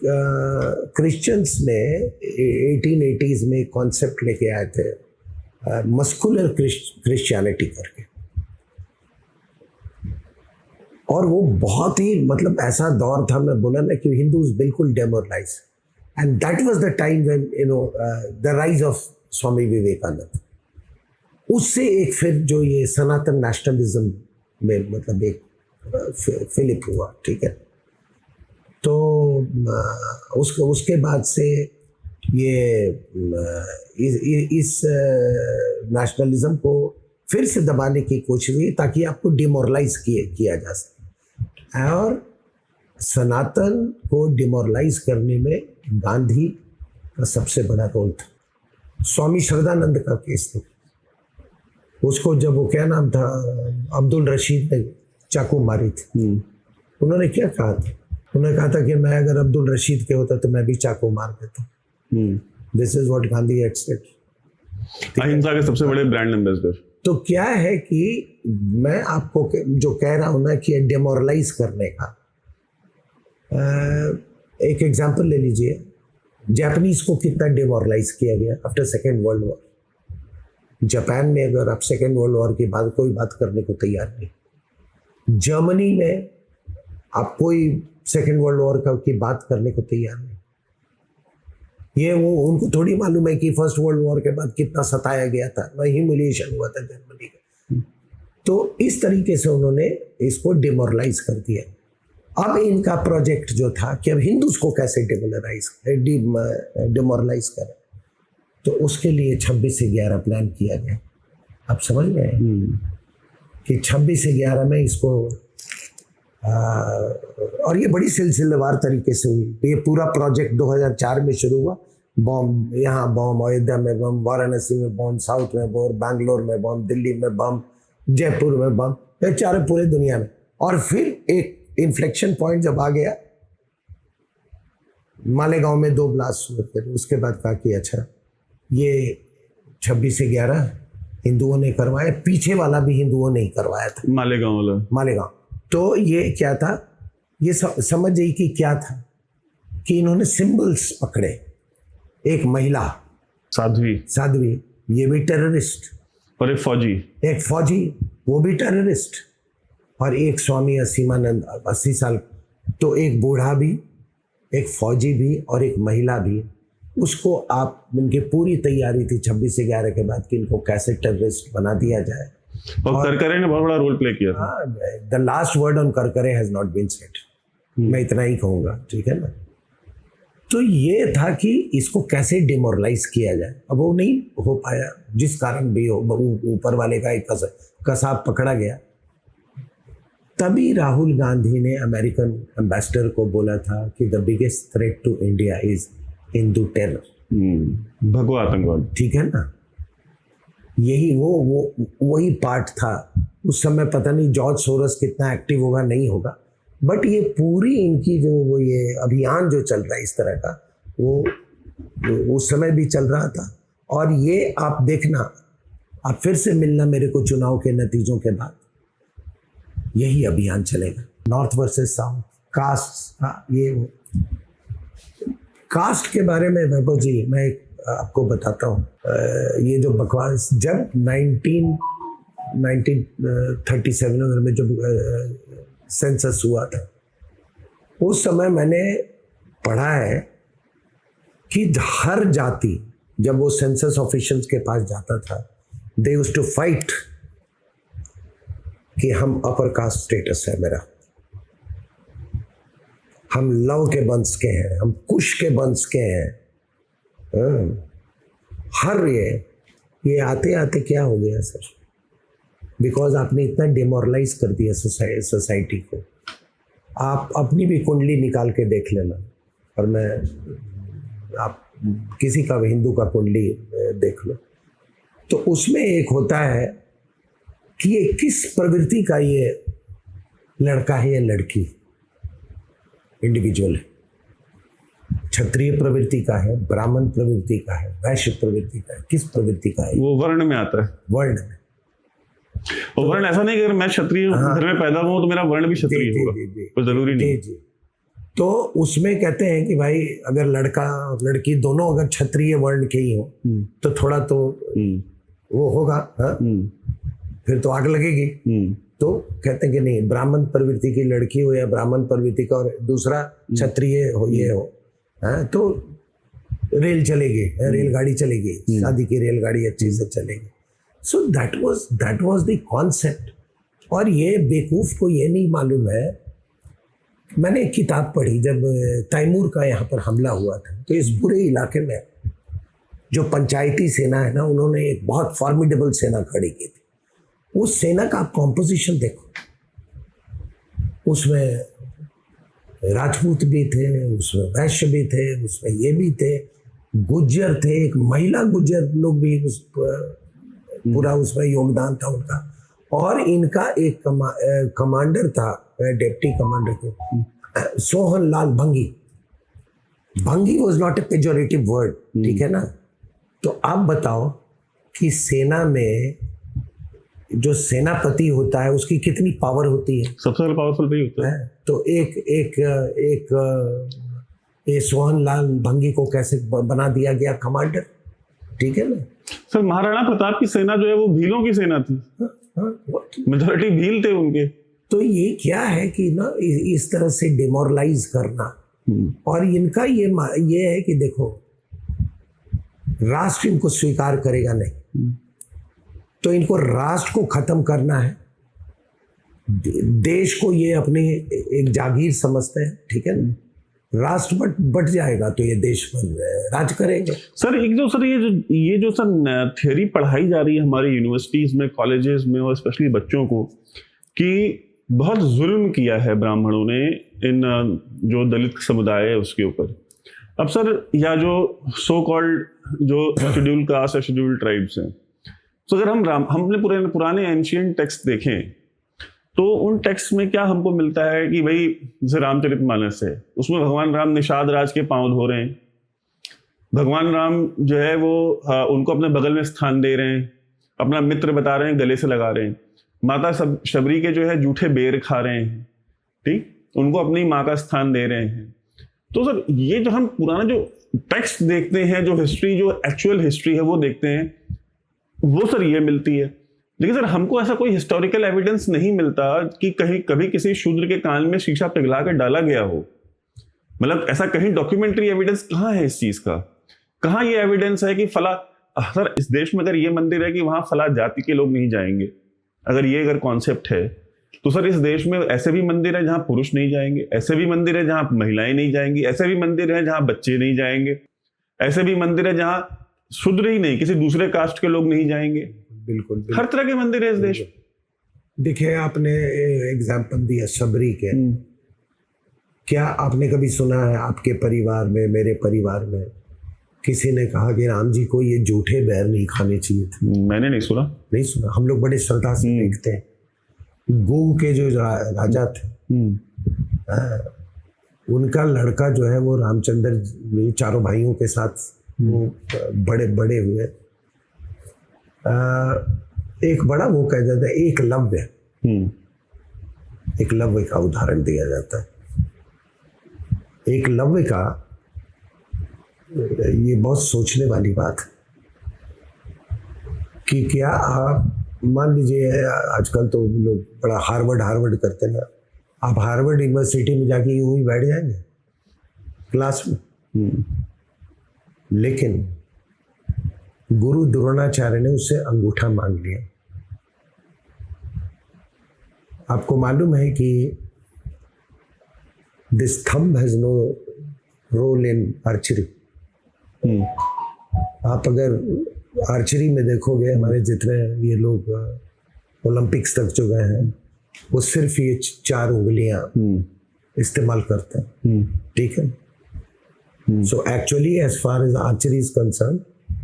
क्रिश्चियंस ने 1880s में कॉन्सेप्ट लेके आए थे मस्कुलर क्रिश्चियनिटी करके, और वो बहुत ही मतलब ऐसा दौर था, मैं बोला ना कि हिंदूज बिल्कुल demoralise, and that was the time when the rise of Swami Vivekananda. उससे एक फिर जो ये सनातन नेशनलिज्म में मतलब एक फिलिप हुआ, ठीक है। तो उसके बाद से ये इस नेशनलिज्म को फिर से दबाने की कोशिश हुई ताकि आपको डिमोरलाइज किया जा सके, और सनातन को डिमोरलाइज करने में गांधी का सबसे बड़ा रोल था। स्वामी श्रद्धानंद का केस था, उसको जब वो क्या नाम था, अब्दुल रशीद ने चाकू मारी थी, उन्होंने क्या कहा था? उन्होंने कहा था कि मैं अगर अब्दुल रशीद के होता तो मैं भी चाकू मार देता। This is what Gandhi had said. अहिंसा के सबसे बड़े ब्रांड एम्बेसडर। तो क्या है कि मैं आपको जो कह रहा हूं ना कि डिमोरलाइज करने का एक एग्जांपल ले लीजिए, जापानीज को कितना डिमोरलाइज किया गया after second world war. Japan में अगर आप सेकेंड वर्ल्ड वॉर की बात कोई बात करने को तैयार नहीं, जर्मनी में आप कोई सेकेंड वर्ल्ड वॉर की बात करने को तैयार नहीं। ये वो उनको थोड़ी मालूम है कि फर्स्ट वर्ल्ड वॉर के बाद कितना सताया गया था, वही ह्यूमिलिएशन हुआ था जर्मनी का। तो इस तरीके से उन्होंने इसको डिमोरलाइज कर दिया। अब इनका प्रोजेक्ट जो था कि अब हिंदूज को कैसे डिमोरलाइज करें, तो उसके लिए 26 से 11 प्लान किया गया। आप समझ गए कि 26 से 11 में इसको और ये बड़ी सिलसिलेवार तरीके से हुई। ये पूरा प्रोजेक्ट 2004 में शुरू हुआ। बम, यहाँ बम, अयोध्या में बम, वाराणसी में बम, साउथ में बम, बैंगलोर में बम, दिल्ली में बम, जयपुर में बम, ये चारों पूरे दुनिया में। और फिर एक इन्फ्लेक्शन पॉइंट जब आ गया, मालेगांव में 2 ब्लास्ट हुए। फिर उसके बाद कहा कि अच्छा ये 26 से 11 हिंदुओं ने करवाया, पीछे वाला भी हिंदुओं ने ही करवाया था, मालेगांव वाला। मालेगांव। तो ये क्या था, ये समझ जाइए कि क्या था कि इन्होंने सिंबल्स पकड़े। एक महिला साध्वी ये भी टेररिस्ट, और एक फौजी वो भी टेररिस्ट, और एक स्वामी असीमानंद 80 साल। तो एक बूढ़ा भी, एक फौजी भी और एक महिला भी। उसको आप, उनकी पूरी तैयारी थी 26/11 के बाद कि इनको कैसे टेररिस्ट बना दिया जाए। और करकरे ने बहुत बड़ा रोल प्ले किया था। The last word on Karkare has not been said, मैं इतना ही कहूँगा, ठीक है ना। तो ये था कि इसको कैसे डिमोरलाइज किया जाए। अब वो नहीं हो पाया, जिस कारण भी हो, ऊपर वाले का एक कसाब पकड़ा गया। तभी राहुल गांधी ने अमेरिकन एम्बेसडर को बोला था कि the biggest threat to India is Hindu terror, भगवा आतंकवाद, ठीक है ना। यही वही पार्ट था उस समय। पता नहीं जॉर्ज सोरस कितना एक्टिव होगा, नहीं होगा, बट ये पूरी इनकी जो वो ये अभियान जो चल रहा है इस तरह का, वो उस समय भी चल रहा था। और ये आप देखना, आप फिर से मिलना मेरे को चुनाव के नतीजों के बाद, यही अभियान चलेगा। नॉर्थ वर्सेस साउथ, कास्ट, ये कास्ट के बारे में वैभव जी मैं आपको बताता हूँ। ये जो बकवास, जब 1937 में जब सेंसस हुआ था, उस समय मैंने पढ़ा है कि हर जाति जब वो सेंसस ऑफिशियल्स के पास जाता था, दे यूज्ड टू फाइट कि हम अपर कास्ट स्टेटस है मेरा, हम लव के वंश के हैं, हम कुश के वंश के हैं। हर ये आते आते क्या हो गया सर, बिकॉज आपने इतना डिमोरलाइज कर दिया सोसाइटी को। आप अपनी भी कुंडली निकाल के देख लेना, और आप किसी का हिंदू का कुंडली देख लो, तो उसमें एक होता है कि ये किस प्रवृत्ति का ये लड़का है या लड़की, इंडिविजुअल है। क्षत्रिय प्रवृत्ति का है, ब्राह्मण प्रवृत्ति का है, वैश्य प्रवृत्ति का है, किस प्रवृत्ति का है? वो वर्ण में आता है, वर्ण में। और वर्ण ऐसा नहीं कि अगर मैं क्षत्रिय घर में पैदा हुआ तो मेरा वर्ण भी क्षत्रिय होगा, कोई जरूरी नहीं। जी। तो उसमें कहते हैं कि भाई अगर लड़का और लड़की दोनों अगर क्षत्रिय वर्ण के ही हो तो थोड़ा तो वो होगा, फिर तो आग लगेगी। तो कहते हैं कि नहीं, ब्राह्मण प्रवृत्ति की लड़की हो या ब्राह्मण प्रवृत्ति का और दूसरा क्षत्रिय हो, ये हो, तो रेल चलेगी, रेलगाड़ी चलेगी, शादी की रेलगाड़ी अच्छी से चलेगी। So that was the concept. और ये बेवकूफ को ये नहीं मालूम है। मैंने एक किताब पढ़ी, जब तैमूर का यहाँ पर हमला हुआ था, तो इस पूरे इलाके में जो पंचायती सेना है ना, उन्होंने एक बहुत फॉर्मिडेबल सेना खड़ी की थी। उस सेना का आप कॉम्पोजिशन देखो, उसमें राजपूत भी थे, उसमें वैश्य भी थे, उसमें ये भी थे, गुज्जर थे, एक महिला गुज्जर लोग भी पूरा उसमें योगदान था उनका। और इनका एक कमांडर था, डिप्टी कमांडर को, सोहन लाल भंगी। भंगी was not a pejorative word, ठीक है ना। तो आप बताओ कि सेना में जो सेनापति होता है उसकी कितनी पावर होती है? सबसे ज्यादा पावरफुल भी होता है। तो एक सोहन लाल भंगी को कैसे बना दिया गया कमांडर, ठीक है ना। सर महाराणा प्रताप की सेना जो है वो भीलों की सेना थी, मेजॉरिटी भील थे उनके। तो ये क्या है कि ना इस तरह से डिमोरलाइज करना। और इनका ये है कि देखो, राष्ट्र इनको स्वीकार करेगा नहीं, तो इनको राष्ट्र को खत्म करना है, देश को ये अपने एक जागीर समझते हैं, ठीक है ना। राष्ट्र बट जाएगा तो ये देश पर राज करेंगे। सर एक जो सर ये जो सर थ्योरी पढ़ाई जा रही है हमारी यूनिवर्सिटीज में, कॉलेजेस में, और स्पेशली बच्चों को, कि बहुत जुल्म किया है ब्राह्मणों ने इन जो दलित समुदाय है उसके ऊपर। अब सर या जो सो कॉल्ड जो शेड्यूल कास्ट या शेड्यूल ट्राइब्स हैं, तो अगर हमने पुराने एंशिएंट टेक्स्ट देखें तो उन टेक्स्ट में क्या हमको मिलता है कि भाई जैसे रामचरितमानस है, उसमें भगवान राम निषाद राज के पांव धो रहे हैं। भगवान राम जो है वो उनको अपने बगल में स्थान दे रहे हैं, अपना मित्र बता रहे हैं, गले से लगा रहे हैं। माता शबरी के जो है जूठे बेर खा रहे हैं, ठीक, उनको अपनी माँ का स्थान दे रहे हैं। तो सर ये जो हम पुराना जो टेक्स्ट देखते हैं, जो हिस्ट्री, जो एक्चुअल हिस्ट्री है वो देखते हैं, वो सर ये मिलती है। लेकिन सर हमको ऐसा कोई हिस्टोरिकल एविडेंस नहीं मिलता कि कहीं कभी किसी शूद्र के कान में शीशा पिघला कर डाला गया हो। मतलब ऐसा कहीं डॉक्यूमेंट्री एविडेंस कहाँ है इस चीज का? कहाँ ये एविडेंस है कि फला, सर इस देश में अगर ये मंदिर है कि वहां फला जाति के लोग नहीं जाएंगे, अगर कॉन्सेप्ट है, तो सर इस देश में ऐसे भी मंदिर है जहां पुरुष नहीं जाएंगे, ऐसे भी मंदिर है जहां महिलाएं नहीं जाएंगी, ऐसे भी मंदिर है जहां बच्चे नहीं जाएंगे, ऐसे भी मंदिर है जहां शूद्र ही नहीं किसी दूसरे कास्ट के लोग नहीं जाएंगे। बिल्कुल, हर तरह के मंदिर है इस देश। देखिए, आपने एग्जाम्पल दिया शबरी के। क्या आपने कभी सुना है आपके परिवार में, मेरे परिवार में किसी ने कहा कि राम जी को ये झूठे बैर नहीं खाने चाहिए थे? मैंने नहीं सुना। नहीं सुना। हम लोग बड़े श्रद्धा से देखते हैं। गोव के जो राजा थे, उनका लड़का जो है वो रामचंद्र, चारों भाइयों के साथ वो बड़े बड़े हुए। एक बड़ा वो कह जाता है एकलव्य, एकलव्य का उदाहरण दिया जाता है। एकलव्य का ये बहुत सोचने वाली बात है कि क्या आप मान लीजिए, आजकल तो लोग बड़ा हार्वर्ड करते हैं ना, आप हार्वर्ड यूनिवर्सिटी में जाके यूं ही बैठ जाएंगे क्लास में। लेकिन गुरु द्रोणाचार्य ने उससे अंगूठा मांग लिया। आपको मालूम है कि this thumb has no role in archery. आप अगर आर्चरी में देखोगे, हमारे जितने ये लोग ओलंपिक्स तक जो गए हैं, वो सिर्फ ये 4 उंगलियां इस्तेमाल करते हैं। ठीक है। So actually as far as archery is concern,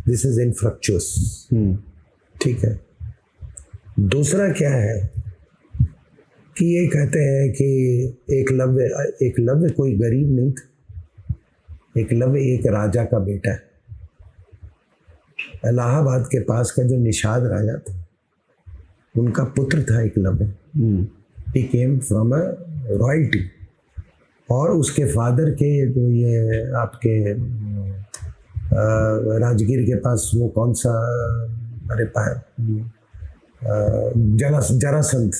this is infructuous. ठीक है। दूसरा क्या है कि ये कहते हैं कि एकलव्य कोई गरीब नहीं था। एकलव्य एक राजा का बेटा है। इलाहाबाद के पास का जो निषाद राजा था, उनका पुत्र था एकलव्य। ही केम फ्रॉम अ रॉयल्टी। और उसके फादर के जो ये आपके राजगीर के पास वो कौन सा, अरे जरासंध,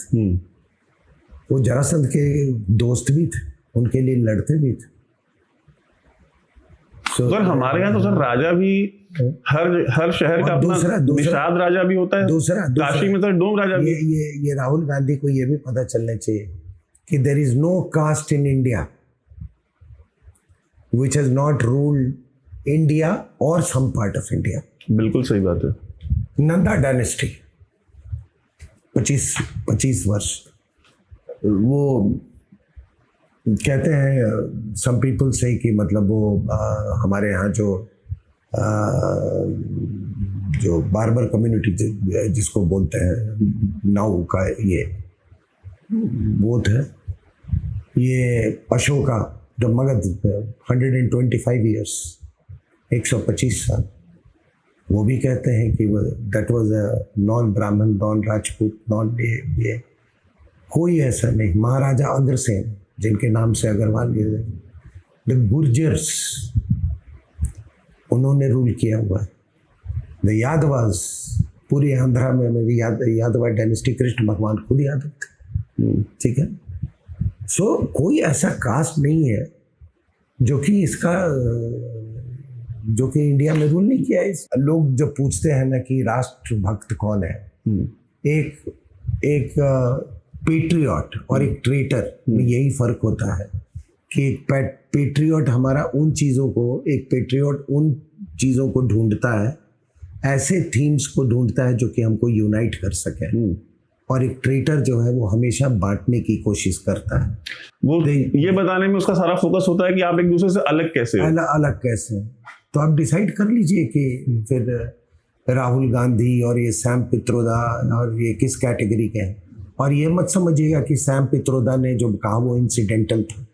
वो जरासंध के दोस्त भी थे, उनके लिए लड़ते भी थे। सर हमारे यहाँ तो सर राजा भी हर शहर का अपना निषाद राजा भी होता है। दूसरा काशी में सर डोम राजा भी। ये राहुल गांधी को ये भी पता चलना चाहिए कि there is no caste in India which has not ruled India और सम पार्ट ऑफ इंडिया। बिल्कुल सही बात है। नंदा डायनेस्टी 25 वर्ष, वो कहते हैं, सम पीपल से कि मतलब वो हमारे यहाँ जो बार्बर कम्युनिटी जिसको बोलते हैं नाउ का, ये वो थे, ये अशोका जो मगध 125 ईयर्स 125 साल, वो भी कहते हैं कि दैट वाज अ नॉन ब्राह्मण, नॉन राजपूत, नॉन ये कोई ऐसा नहीं। महाराजा अग्रसेन जिनके नाम से अग्रवाल ये द गुर्जर्स, उन्होंने रूल किया हुआ है। द यादवास, पूरी आंध्रा में मेरी यादवा डायनेस्टी, कृष्ण भगवान खुद यादव थे। ठीक है। सो कोई ऐसा कास्ट नहीं है जो कि इंडिया में रूल नहीं किया है। लोग जो पूछते हैं ना कि राष्ट्रभक्त कौन है, एक पेट्रियट और एक ट्रेटर में यही फर्क होता है कि पेट्रियट हमारा उन चीज़ों को ढूंढता है, ऐसे थीम्स को ढूंढता है जो कि हमको यूनाइट कर सके। और एक ट्रेटर जो है वो हमेशा बांटने की कोशिश करता है। वो ये बताने में उसका सारा फोकस होता है कि आप एक दूसरे से अलग कैसे हो। अलग कैसे। तो आप डिसाइड कर लीजिए कि फिर राहुल गांधी और ये सैम पित्रोदा और ये किस कैटेगरी के हैं। और ये मत समझिएगा कि सैम पित्रोदा ने जो कहा वो इंसिडेंटल था,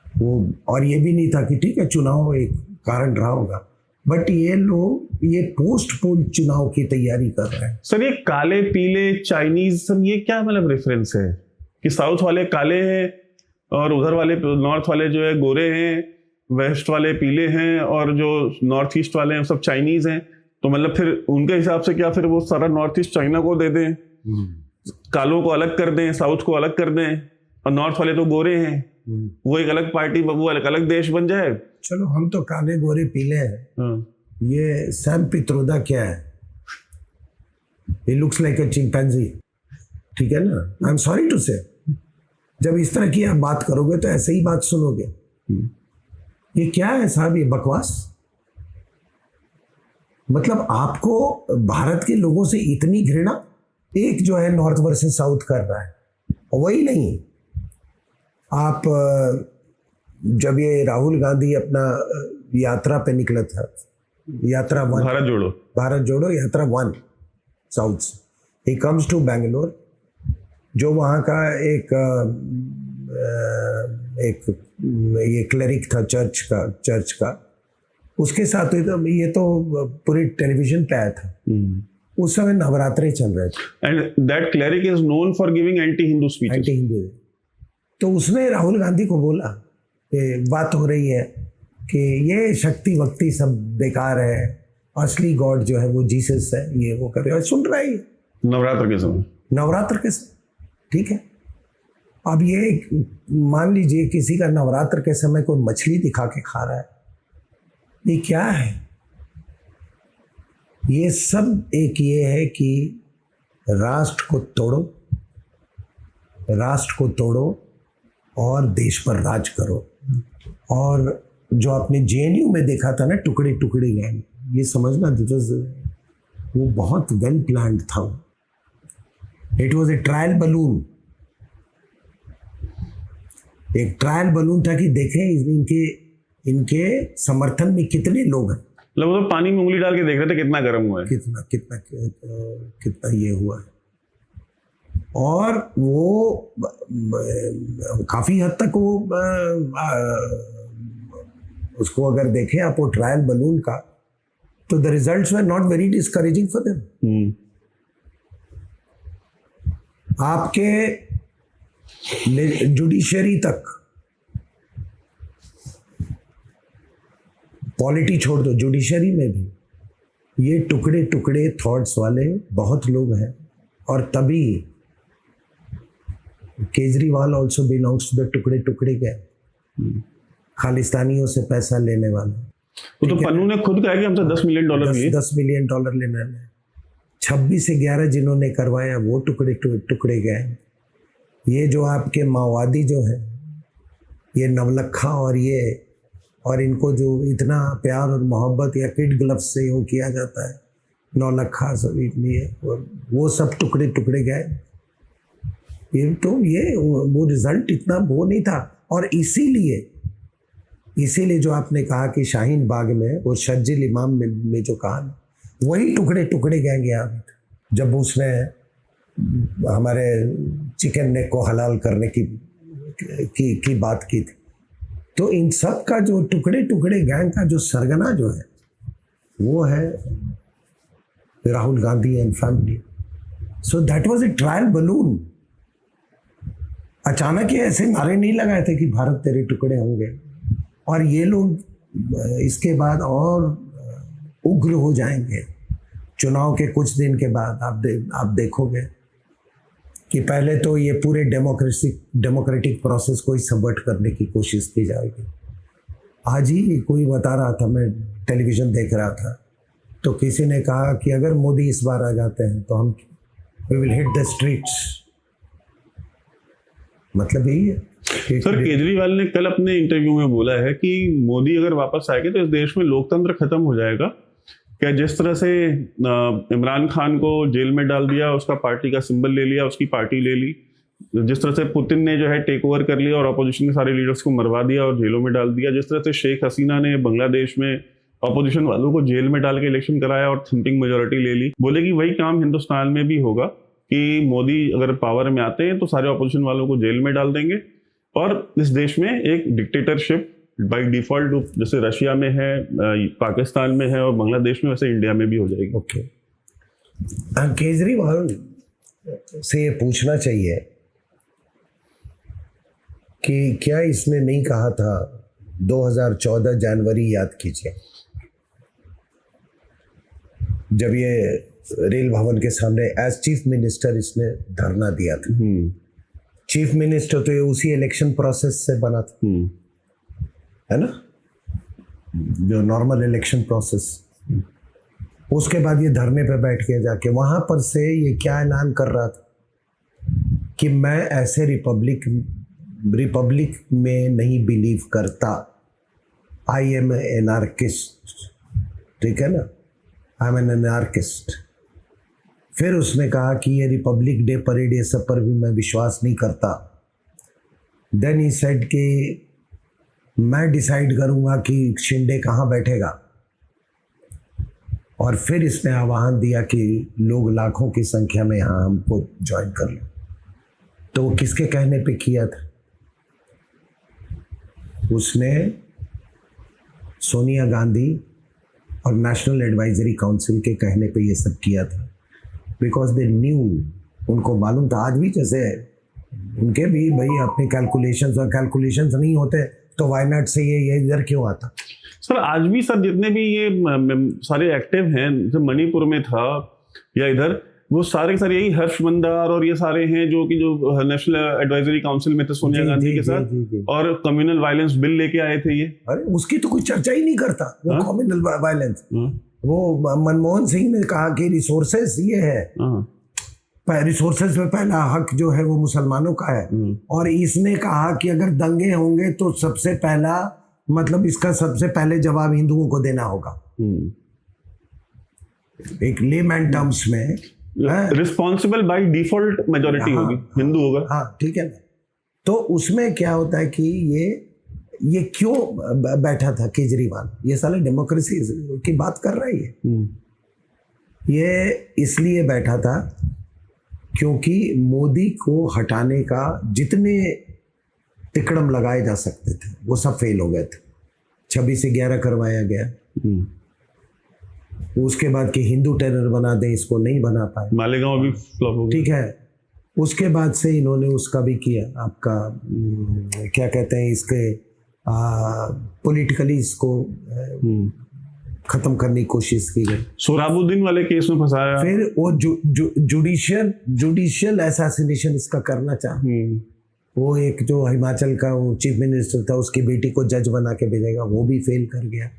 वो, और ये भी नहीं था कि ठीक है चुनाव एक कारण रहा होगा, बट ये लोग ये पोस्ट पोल चुनाव की तैयारी कर रहे हैं। सर ये काले पीले चाइनीज, सर ये क्या मतलब रेफरेंस है कि साउथ वाले काले हैं और उधर वाले नॉर्थ वाले जो है गोरे हैं, वेस्ट वाले पीले हैं, और जो नॉर्थ ईस्ट वाले हैं सब चाइनीज हैं। तो मतलब फिर उनके हिसाब से क्या फिर वो सारा नॉर्थ ईस्ट चाइना को दे दें, कालों को अलग कर दें, साउथ को अलग कर दें, और नॉर्थ वाले तो गोरे हैं, वो एक अलग पार्टी, वो अलग देश बन जाए। चलो हम तो काले गोरे पीले हैं। ये सैम पित्रोदा क्या है? He looks like a chimpanzee, ठीक है ना? I'm sorry to say, जब इस तरह की आप बात करोगे तो ऐसे ही बात सुनोगे। ये क्या है साहब, ये बकवास। मतलब आपको भारत के लोगों से इतनी घृणा, एक जो है नॉर्थ वर्सेस साउथ कर रहा है, और वही नहीं। आप जब ये राहुल गांधी अपना यात्रा पे निकला था, यात्रा 1, भारत जोड़ो यात्रा 1 साउथ से, ही कम्स टू बैंगलोर, जो वहाँ का एक ये क्लरिक था चर्च का, उसके साथ ये तो पूरी टेलीविजन पे आया था। उस समय नवरात्रे चल रहे थे, and that cleric is known for giving anti Hindu speeches. Anti Hindu. तो उसने राहुल गांधी को बोला, बात हो रही है कि ये शक्ति वक्ति सब बेकार है, असली गॉड जो है वो जीसस है, ये वो कर रहे हो। सुन रहा है नवरात्र के समय, ठीक है। अब ये मान लीजिए किसी का नवरात्र के समय कोई मछली दिखा के खा रहा है, ये क्या है? ये सब एक ये है कि राष्ट्र को तोड़ो और देश पर राज करो। और जो आपने जेएनयू में देखा था ना, टुकड़े टुकड़े गैंग, ये समझना वो बहुत वेल प्लान्ड था। It was a trial balloon, एक ट्रायल बलून था कि देखें इनके समर्थन में कितने लोग हैं। मतलब वो तो पानी में उंगली डाल के देख रहे थे कितना गर्म हुआ है, कितना ये हुआ है। और वो काफी हद तक वो उसको अगर देखें आप वो ट्रायल बलून का, तो the results were not very discouraging for them. आपके जुडिशरी तक, पॉलिटी छोड़ दो, जुडिशरी में भी ये टुकड़े टुकड़े थॉट्स वाले बहुत लोग हैं। और तभी Kejriwal also belongs to the टुकड़े टुकड़े गैंग, खालिस्तानियों से पैसा लेने वाले। वो तो पन्नू ने खुद कहा कि हमसे $10 मिलियन लिए, $10 मिलियन लेने में 26 से 11 जिन्होंने करवाया वो टुकड़े टुकड़े गए। ये जो आपके माओवादी जो है, ये नवलखा और इनको जो इतना प्यार और मोहब्बत या किड ग्लव्स से वो किया जाता है, नौलखा सब इतनी है, वो सब टुकड़े टुकड़े गए। ये तो वो रिजल्ट इतना वो नहीं था। और इसीलिए जो आपने कहा कि शाहीन बाग में वो शर्जिल इमाम में जो कहा, वही टुकड़े टुकड़े गए यहाँ। जब उसने हमारे चिकन नेक को हलाल करने की बात की थी, तो इन सब का जो टुकड़े टुकड़े गैंग का जो सरगना जो है वो है Rahul Gandhi and family. So that was a trial balloon. अचानक ये ऐसे नारे नहीं लगाए थे कि भारत तेरे टुकड़े होंगे। और ये लोग इसके बाद और उग्र हो जाएंगे। चुनाव के कुछ दिन के बाद आप देखोगे कि पहले तो ये पूरे डेमोक्रेटिक प्रोसेस को ही सबवर्ट करने की कोशिश की जाएगी। आज ही कोई बता रहा था, मैं टेलीविजन देख रहा था, तो किसी ने कहा कि अगर मोदी इस बार आ जाते हैं तो हम we will hit the streets. मतलब यही है। सर, केजरीवाल ने कल अपने इंटरव्यू में बोला है कि मोदी अगर वापस आएंगे तो इस देश में लोकतंत्र खत्म हो जाएगा। क्या जिस तरह से इमरान खान को जेल में डाल दिया, उसका पार्टी का सिंबल ले लिया, उसकी पार्टी ले ली, जिस तरह से पुतिन ने जो है टेक ओवर कर लिया और अपोजिशन के सारे लीडर्स को मरवा दिया और जेलों में डाल दिया, जिस तरह से शेख हसीना ने बांग्लादेश में अपोजिशन वालों को जेल में डाल के इलेक्शन कराया और थिंकिंग मेजोरिटी ले ली, बोले कि वही काम हिंदुस्तान में भी होगा कि मोदी अगर पावर में आते हैं तो सारे अपोजिशन वालों को जेल में डाल देंगे और इस देश में एक डिक्टेटरशिप बाय डिफॉल्ट, जैसे रशिया में है, पाकिस्तान में है और बांग्लादेश में, वैसे इंडिया में भी हो जाएगी। ओके, केजरीवाल से ये पूछना चाहिए कि क्या इसने नहीं कहा था 2014 जनवरी, याद कीजिए, जब ये रेल भवन के सामने एज चीफ मिनिस्टर इसने धरना दिया था। चीफ मिनिस्टर तो ये उसी इलेक्शन प्रोसेस से बना था, है ना, जो नॉर्मल इलेक्शन प्रोसेस। उसके बाद ये धरने पे बैठ के जाके वहां पर से ये क्या ऐलान कर रहा था कि मैं ऐसे रिपब्लिक में नहीं बिलीव करता, आई एम एनार्किस्ट, ठीक है ना, आई एम एन एनार्किस्ट। फिर उसने कहा कि ये रिपब्लिक डे परेड ये सब पर भी मैं विश्वास नहीं करता। देन ही सेड कि मैं डिसाइड करूंगा कि शिंदे कहाँ बैठेगा। और फिर इसने आह्वान दिया कि लोग लाखों की संख्या में यहाँ हमको ज्वाइन कर लो। तो वो किसके कहने पे किया था? उसने सोनिया गांधी और नेशनल एडवाइजरी काउंसिल के कहने पे ये सब किया था, बिकॉज दे न्यू, उनको मालूम था। आज भी जैसे उनके भी भाई अपने कैलकुलेशंस, और कैलकुलेशंस नहीं होते तो वायनाड से ये इधर क्यों आता? सर आज भी सर जितने भी ये सारे एक्टिव हैं, जो मणिपुर में था या इधर, वो सारे यही हर्ष मंदार और ये सारे हैं जो नेशनल एडवाइजरी काउंसिल में थे सोनिया गांधी के साथ, और कम्युनल वायलेंस बिल लेके आए थे ये। अरे उसकी तो कोई चर्चा ही नहीं करता वो कम्युनल वायलेंस। वो मनमोहन सिंह ने कहा कि रिसोर्सेस ये है, रिसोर्सेस में पहला हक जो है वो मुसलमानों का है, और इसने कहा कि अगर दंगे होंगे तो सबसे पहला मतलब इसका सबसे पहले जवाब हिंदुओं को देना होगा। एक लेमैन टर्म्स में रिस्पॉन्सिबल बाय डिफॉल्ट मेजॉरिटी होगी, हिंदू होगा। हाँ ठीक है। तो उसमें क्या होता है कि ये क्यों बैठा था केजरीवाल? ये साले डेमोक्रेसी की बात कर रहा है ये इसलिए बैठा था क्योंकि मोदी को हटाने का जितने तिकड़म लगाए जा सकते थे वो सब फेल हो गए थे। 26 से 11 करवाया गया, उसके बाद कि हिंदू टेरर बना दें, इसको नहीं बना पाए, मालेगांव भी फ्लॉप हो गया, ठीक है। उसके बाद से इन्होंने उसका भी किया, आपका क्या कहते हैं इसके पॉलिटिकली इसको खत्म करने की कोशिश की गई। सोहराबुद्दीन वाले केस में फंसाया, फिर वो जुडिशियल असैसिनेशन इसका करना चाहा। वो एक जो हिमाचल का वो चीफ मिनिस्टर था, उसकी बेटी को जज बना के भेजेगा, वो भी फेल कर गया।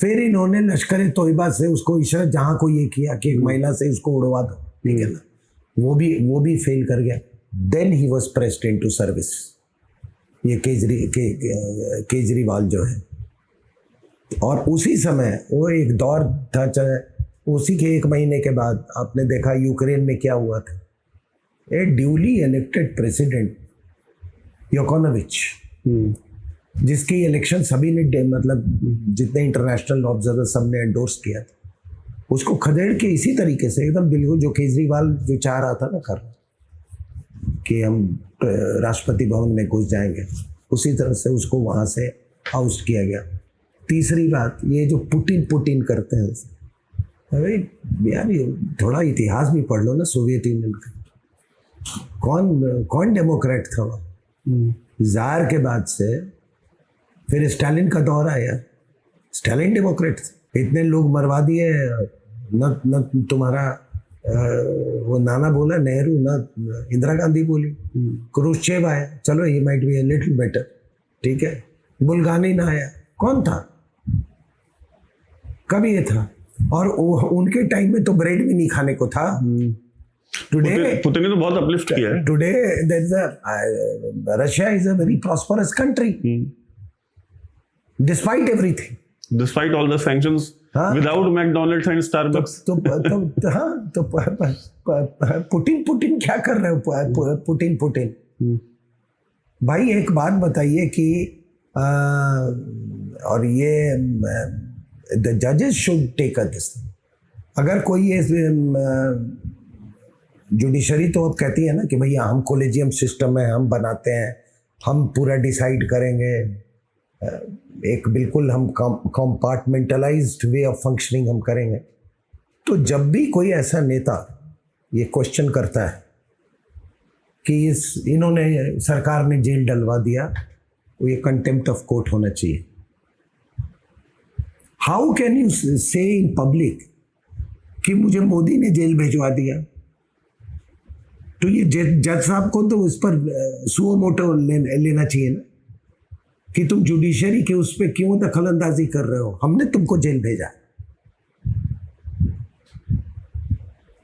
फिर इन्होंने लश्कर तोयबा से उसको इशारा जहां को ये किया कि एक महिला से इसको उड़वा दो, ठीक है ना, वो भी फेल कर गया। Then he was pressed into service, ये केजरीवाल जो है। और उसी समय वो एक दौर था, उसी के 1 महीने के बाद आपने देखा यूक्रेन में क्या हुआ था। ए ड्यूली इलेक्टेड प्रेसिडेंट योकोनोविच, जिसकी इलेक्शन सभी ने मतलब जितने इंटरनेशनल ऑब्जर्वर सब ने एंडोर्स किया था, उसको खदेड़ के इसी तरीके से एकदम बिल्कुल जो केजरीवाल जो चाह रहा था ना कर, कि हम राष्ट्रपति भवन में घुस जाएंगे, उसी तरह से उसको वहां से आउस्ट किया गया। तीसरी बात, ये जो पुतिन करते हैं, अरे यार ये थोड़ा इतिहास भी पढ़ लो ना सोवियत यूनियन का। कौन डेमोक्रेट था वो? जार के बाद से फिर स्टालिन का दौर आया, स्टालिन डेमोक्रेट थे। इतने लोग मरवा दिए, न तुम्हारा वो नाना बोला नेहरू, न इंदिरा गांधी बोली, क्रुश्चेव आया, चलो ये might be a little better, ठीक है। बुल्गानिन आया, कौन था? कब ये था? और उनके टाइम में तो ब्रेड भी नहीं खाने को था। Today, पुतिन ने तो बहुत अपलिफ्ट किया है। Today there is Russia is a very prosperous country, despite everything, despite all the sanctions, without McDonald's and Starbucks. तो पुतिन क्या कर रहे हो? पुतिन भाई एक बात बताइए कि और ये the judges should take a this. अगर कोई ये जुडिशरी तो अब कहती है ना कि भैया हम कोलेजियम सिस्टम है, हम बनाते हैं, हम पूरा डिसाइड करेंगे, एक बिल्कुल हम कंपार्टमेंटलाइज्ड वे ऑफ फंक्शनिंग हम करेंगे। तो जब भी कोई ऐसा नेता ये क्वेश्चन करता है कि इन्होंने सरकार ने जेल डलवा दिया, वो ये कंटेम्प्ट ऑफ कोर्ट होना चाहिए। हाउ कैन यू से इन पब्लिक कि मुझे मोदी ने जेल भिजवा दिया? तो ये जज साहब को तो उस पर सुओ मोटो लेना चाहिए ना, कि तुम जुडिशरी के उस पर क्यों दखल अंदाजी कर रहे हो, हमने तुमको जेल भेजा।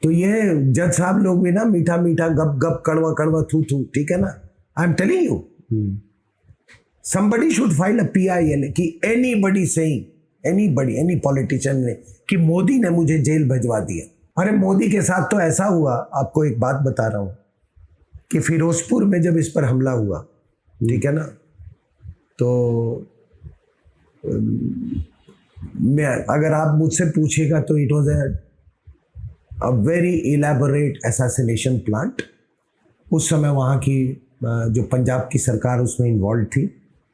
तो ये जज साहब लोग भी ना मीठा मीठा गप गप कड़वा कड़वा थू थू, ठीक है ना। I am telling you, somebody should file a PIL कि anybody saying, any politician ने कि मोदी ने मुझे जेल भिजवा दिया। अरे मोदी के साथ तो ऐसा हुआ, आपको एक बात बता रहा हूँ कि फिरोजपुर में जब इस पर हमला हुआ, ठीक है ना, तो मैं अगर आप मुझसे पूछेगा तो it was a very elaborate assassination plant. उस समय वहाँ की जो पंजाब की सरकार उसमें इन्वॉल्व थी,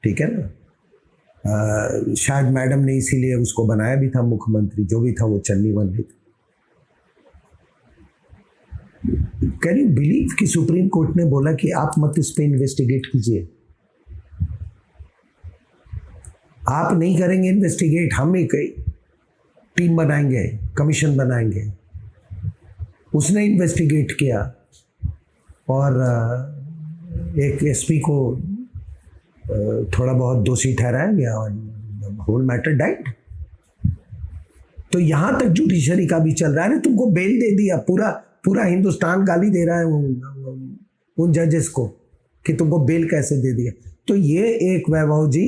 ठीक है ना। शायद मैडम ने इसीलिए उसको बनाया भी था मुख्यमंत्री, जो भी था वो चन्नी वंदित। कैन यू बिलीव कि सुप्रीम कोर्ट ने बोला कि आप मत इस पे इन्वेस्टिगेट कीजिए, आप नहीं करेंगे इन्वेस्टिगेट, हम एक टीम बनाएंगे, कमीशन बनाएंगे। उसने इन्वेस्टिगेट किया और एक एसपी को थोड़ा बहुत दोषी ठहराया गया और होल मैटर डाइड। तो यहां तक जुडिशरी का भी चल रहा है। तुमको बेल दे दिया, पूरा हिंदुस्तान गाली दे रहा है उन जजेस को कि तुमको बेल कैसे दे दिया। तो ये एक वैभव जी,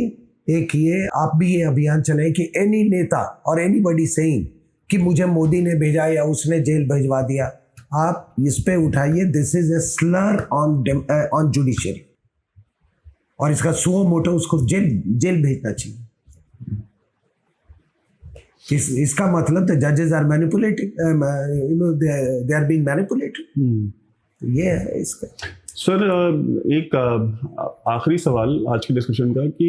एक ये आप भी ये अभियान चलाए कि एनी नेता और एनीबॉडी सेइंग कि मुझे मोदी ने भेजा या उसने जेल भिजवा दिया, आप इस पे उठाइए, this is a Slur on judiciary, और इसका सुओ मोटो उसको जेल भेजना चाहिए। इसका मतलब द जजेस are manipulating, they are being manipulated. ये है इसका। सर एक आखिरी सवाल आज की डिस्कशन का कि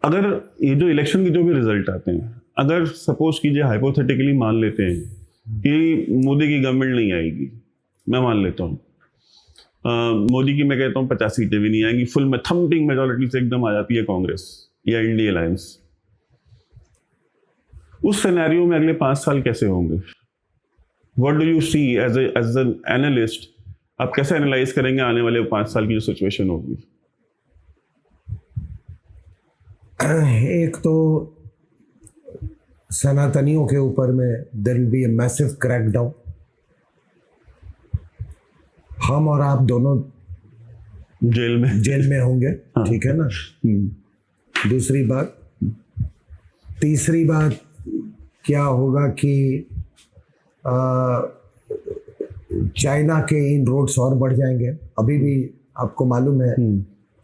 अगर ये जो इलेक्शन के जो भी रिजल्ट आते हैं, अगर सपोज कीजिए हाइपोथेटिकली मान लेते हैं कि मोदी की गवर्नमेंट नहीं आएगी, मैं मान लेता हूँ मोदी की, मैं कहता हूँ 50 सीटें भी नहीं आएंगी, फुल में थम्पिंग मेजॉरिटी से एकदम आ जाती है कांग्रेस या इंडिया अलायंस, उस सिनेरियो में अगले 5 साल कैसे होंगे? What do you see as an analyst, आप कैसे एनालाइज करेंगे आने वाले 5 साल की जो सिचुएशन होगी? एक तो सनातनियों के ऊपर में there will be a massive crackdown. हम और आप दोनों जेल में होंगे, हाँ। ठीक है ना। दूसरी बात, तीसरी बात क्या होगा कि चाइना के इन रोड्स और बढ़ जाएंगे। अभी भी आपको मालूम है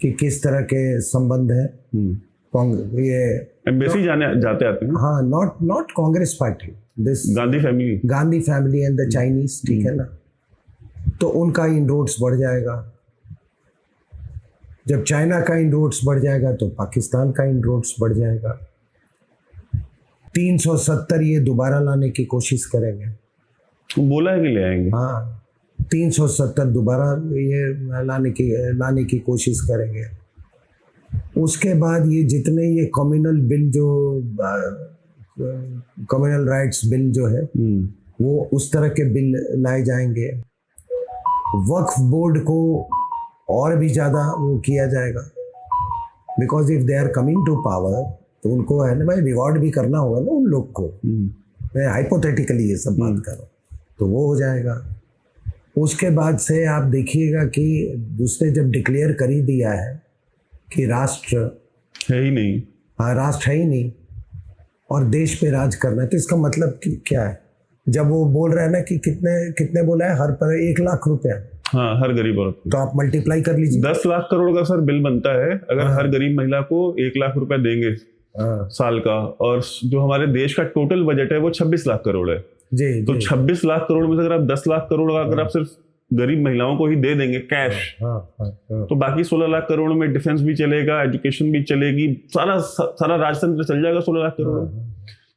कि किस तरह के संबंध है। ये एम्बेसी जाते आते हैं। हाँ, not Congress party, this Gandhi family and the Chinese, ठीक है ना। तो उनका इन रोड्स बढ़ जाएगा। जब चाइना का इन रोड्स बढ़ जाएगा तो पाकिस्तान का इन रोड्स बढ़ जाएगा। 370 ये दोबारा लाने की कोशिश करेंगे, बोला है कि ले आएंगे। हाँ, 370 दोबारा ये लाने की कोशिश करेंगे। उसके बाद ये जितने ये कम्युनल बिल, जो कम्युनल राइट्स बिल जो है, वो उस तरह के बिल लाए जाएंगे। वक्फ बोर्ड को और भी ज़्यादा वो किया जाएगा, because if they are coming to power तो उनको है ना भाई रिवॉर्ड भी करना होगा ना उन लोग को। मैं हाइपोथेटिकली ये सब बात कर रहा हूँ, तो वो हो जाएगा। उसके बाद से आप देखिएगा कि दूसरे जब डिक्लेयर कर ही दिया है कि राष्ट्र है ही नहीं, हाँ राष्ट्र है ही नहीं और देश पे राज करना है, तो इसका मतलब क्या है? जब वो बोल रहे हैं ना कि कितने बोला है हर पर 1 लाख रुपया, हाँ हर गरीब औरत, तो आप मल्टीप्लाई कर लीजिए। 10 लाख करोड़ का सर बिल बनता है अगर हर गरीब महिला को 1 लाख रुपया देंगे साल का, और जो हमारे देश का टोटल बजट है वो 26 लाख करोड़ है जी। तो 26 लाख करोड़ में से अगर आप 10 लाख करोड़ का अगर आप सिर्फ गरीब महिलाओं को ही दे देंगे कैश, तो बाकी 16 लाख करोड़ में डिफेंस भी चलेगा, एजुकेशन भी चलेगी, सारा राजतंत्र चल जाएगा 16 लाख करोड़।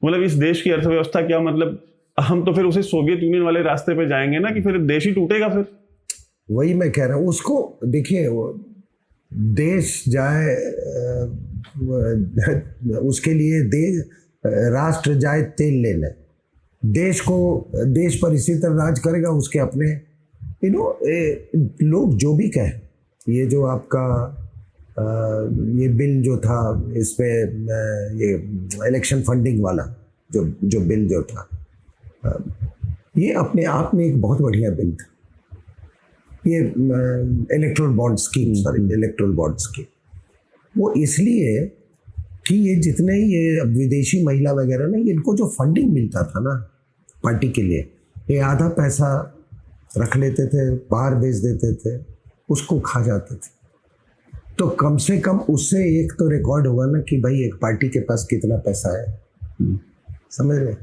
मतलब इस देश की अर्थव्यवस्था क्या, मतलब हम तो फिर उसे सोवियत यूनियन वाले रास्ते पे जाएंगे ना कि फिर देश ही टूटेगा फिर। वही मैं कह रहा हूँ, उसको देखिए, वो देश जाए उसके लिए राष्ट्र जाए तेल ले ले, देश पर इसी तरह राज करेगा उसके अपने लोग जो भी कहें। ये जो आपका ये बिल जो था, इस पे ये इलेक्शन फंडिंग वाला जो बिल जो था, ये अपने आप में एक बहुत बढ़िया बिल था। ये इलेक्ट्रल बॉन्ड स्कीम, वो इसलिए कि ये जितने ये विदेशी महिला वगैरह ना, इनको जो फंडिंग मिलता था ना पार्टी के लिए, ये आधा पैसा रख लेते थे, बाहर बेच देते थे, उसको खा जाते थे। तो कम से कम उससे एक तो रिकॉर्ड होगा ना कि भाई एक पार्टी के पास कितना पैसा है, समझ रहे।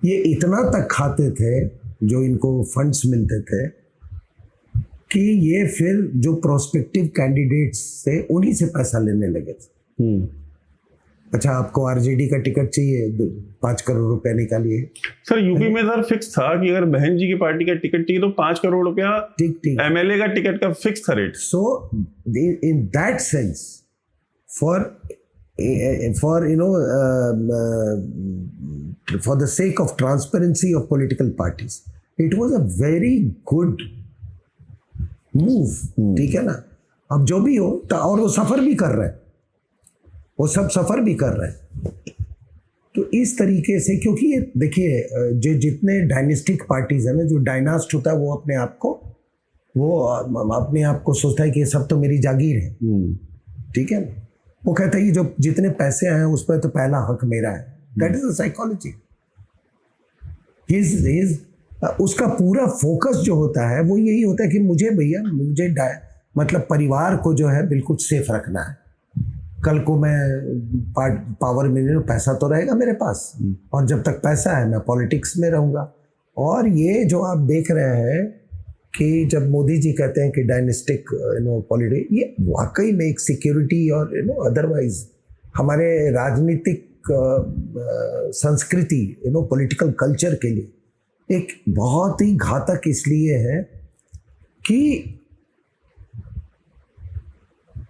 ये इतना तक खाते थे जो इनको फंड्स मिलते थे कि ये फिर जो प्रोस्पेक्टिव कैंडिडेट्स थे उन्हीं से पैसा लेने लगे थे। अच्छा, आपको आरजेडी का टिकट चाहिए, 5 करोड़ रुपया निकालिए। सर यूपी में सर फिक्स था कि अगर बहन जी की पार्टी का टिकट चाहिए तो 5 करोड़ रुपया, ठीक एमएलए का टिकट का फिक्स था rate. So in that sense, for you know for the sake of transparency of political parties, it was a very good move। ठीक है ना। अब जो भी हो, और वो सफर भी कर रहे हैं, वो सब सफर भी कर रहे हैं। तो इस तरीके से, क्योंकि ये देखिए, जो जितने डायनेस्टिक पार्टीज है ना, जो डायनास्ट होता है वो अपने आप को सोचता है कि ये सब तो मेरी जागीर है, ठीक है ना। वो कहता है कि जो जितने पैसे आए उस पर तो पहला हक मेरा है। That is the psychology. उसका पूरा फोकस जो होता है वो यही होता है कि मुझे मतलब परिवार को जो है बिल्कुल सेफ रखना है। कल को मैं पावर में, पैसा तो रहेगा मेरे पास, और जब तक पैसा है मैं पॉलिटिक्स में रहूँगा। और ये जो आप देख रहे हैं कि जब मोदी जी कहते हैं कि डायनेस्टिक पॉलिटिक्स, ये वाकई में एक सिक्योरिटी और अदरवाइज हमारे राजनीतिक संस्कृति पॉलिटिकल कल्चर के लिए एक बहुत ही घातक इसलिए है कि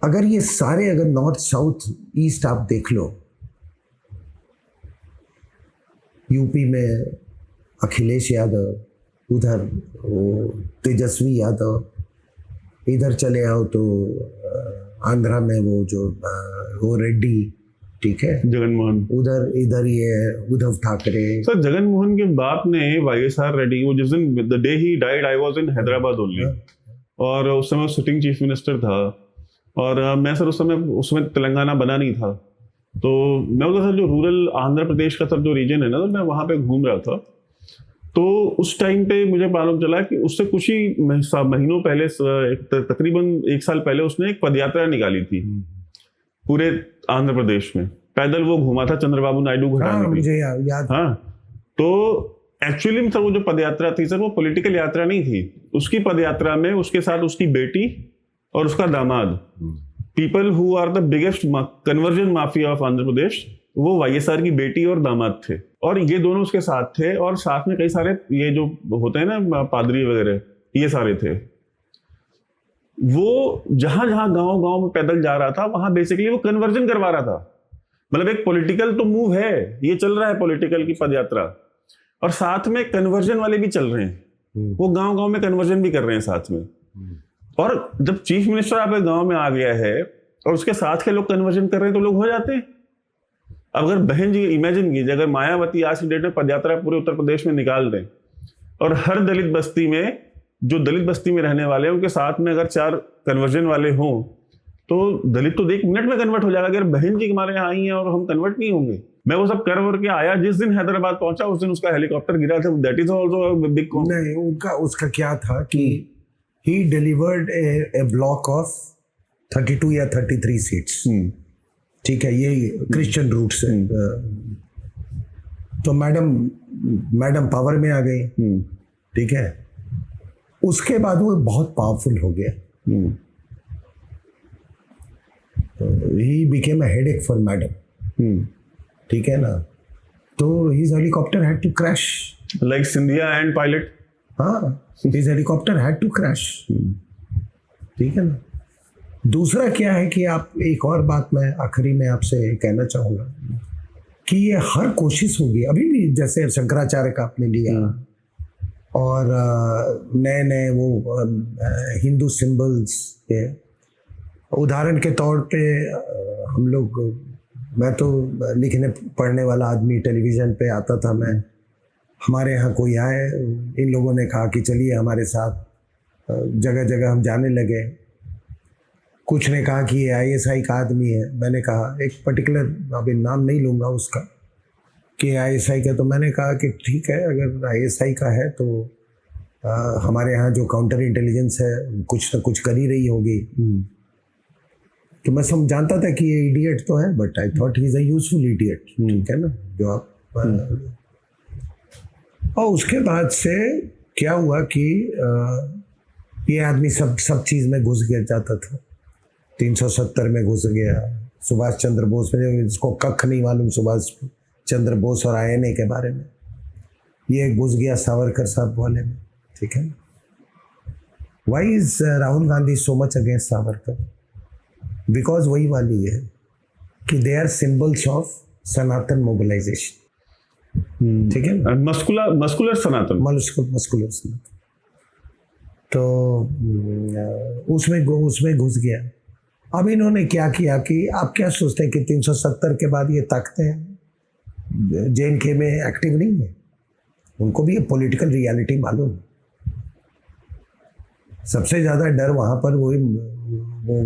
अगर ये सारे, अगर नॉर्थ साउथ ईस्ट आप देख लो, यूपी में अखिलेश यादव, उधर वो तेजस्वी यादव, इधर चले आओ तो आंध्रा में वो रेड्डी, ठीक है, जगनमोहन, इधर ये उद्धव ठाकरे। सर जगनमोहन के बाप ने वाईएसआर रेड्डी, वो जिस दिन the day he died I was in Hyderabad only, और उस समय सिटिंग चीफ मिनिस्टर था, और मैं सर उस समय तेलंगाना बना नहीं था, तो मैं बोला सर जो रूरल आंध्र प्रदेश का सर जो रीजन है ना, तो मैं वहाँ पे घूम रहा था। तो उस टाइम पे मुझे मालूम चला कि उससे कुछ ही महीनों पहले, तकरीबन 1 साल पहले, उसने एक पदयात्रा निकाली थी पूरे आंध्र प्रदेश में। पैदल वो घुमा था चंद्रबाबू नायडू घराने की। मुझे याद। हाँ, तो एक्चुअली सर वो जो पदयात्रा थी सर, वो पॉलिटिकल यात्रा नहीं थी। उसकी पदयात्रा में उसके साथ उसकी बेटी और उसका दामाद, people who are the biggest conversion mafia of Andhra Pradesh, वो वाईएसआर की बेटी और दामाद थे, और ये दोनों उसके साथ थे। और साथ में कई सारे ये जो होते हैं ना पादरी वगैरह, ये सारे थे। वो जहां जहां गांव में पैदल जा रहा था, वहां बेसिकली वो कन्वर्जन करवा रहा था। मतलब एक पॉलिटिकल तो मूव है, ये चल रहा है पॉलिटिकल की पदयात्रा, और साथ में कन्वर्जन वाले भी चल रहे हैं। वो गांव में कन्वर्जन भी कर रहे हैं साथ में। और जब चीफ मिनिस्टर आपके गांव में आ गया है और उसके साथ के लोग कन्वर्जन कर रहे हैं, तो लोग हो जाते हैं। अब अगर बहन जी इमेजिन कीजिए, अगर मायावती आज की डेट में पदयात्रा पूरे उत्तर प्रदेश में निकाल दें, और हर दलित बस्ती में, जो दलित बस्ती में रहने वाले हैं, उनके साथ में अगर 4 कन्वर्जन वाले हों, तो दलित तो 1 मिनट में कन्वर्ट हो जाएगा। अगर बहन जी हमारे यहाँ आई हैं और हम कन्वर्ट नहीं होंगे। मैं वो सब कर के आया, जिस दिन हैदराबाद पहुंचा उस दिन उसका हेलीकॉप्टर गिरा था। That is also big. नहीं, उसका क्या था कि ही डिलीवर्ड ए ब्लॉक ऑफ 32 या 33 सीट्स, ठीक है, ये क्रिश्चियन रूट से। तो मैडम पावर में आ गई, ठीक है। उसके बाद वो बहुत पावरफुल हो गया। He became a headache for madam, ठीक है ना। तो his helicopter had to crash, like Scindia and Pilot. हाँ, his helicopter had to crash. ठीक है ना। दूसरा क्या है कि आप, एक और बात मैं आखिरी में आपसे कहना चाहूँगा कि ये हर कोशिश होगी अभी भी, जैसे शंकराचार्य का आपने लिया और नए नए वो हिंदू सिंबल्स के उदाहरण के तौर पे हम लोग, मैं तो लिखने पढ़ने वाला आदमी, टेलीविज़न पे आता था मैं, हमारे यहाँ कोई आए, इन लोगों ने कहा कि चलिए हमारे साथ, जगह जगह हम जाने लगे। कुछ ने कहा कि ये ISI का आदमी है, मैंने कहा एक पर्टिकुलर, अभी नाम नहीं लूँगा उसका, कि ISI का, तो मैंने कहा कि ठीक है, अगर ISI का है तो हमारे यहाँ जो काउंटर इंटेलिजेंस है कुछ ना कुछ कर ही रही होगी। तो मैं सब जानता था कि ये इडियट तो है, but I thought he is a useful idiot, ठीक है ना, जो आप और उसके बाद से क्या हुआ कि ये आदमी सब चीज़ में घुस गया जाता था। 370 में घुस गया, सुभाष चंद्र बोस में, जिसको कख नहीं मालूम सुभाष चंद्र बोस और INA के बारे में, ये घुस गया सावरकर साहब वाले में, ठीक है। Why is Rahul Gandhi so much against Savarkar? Because वही वाली है कि they are symbols of Sanatan mobilisation, ठीक है, मस्कुलर सनातन, मस्कुलर सनातन। तो उसमें घुस गया। अब इन्होंने क्या किया कि आप क्या सोचते हैं कि 370 के बाद ये ताकते हैं JNK में एक्टिव नहीं है? उनको भी ये पॉलिटिकल रियलिटी मालूम है। सबसे ज़्यादा डर वहाँ पर वो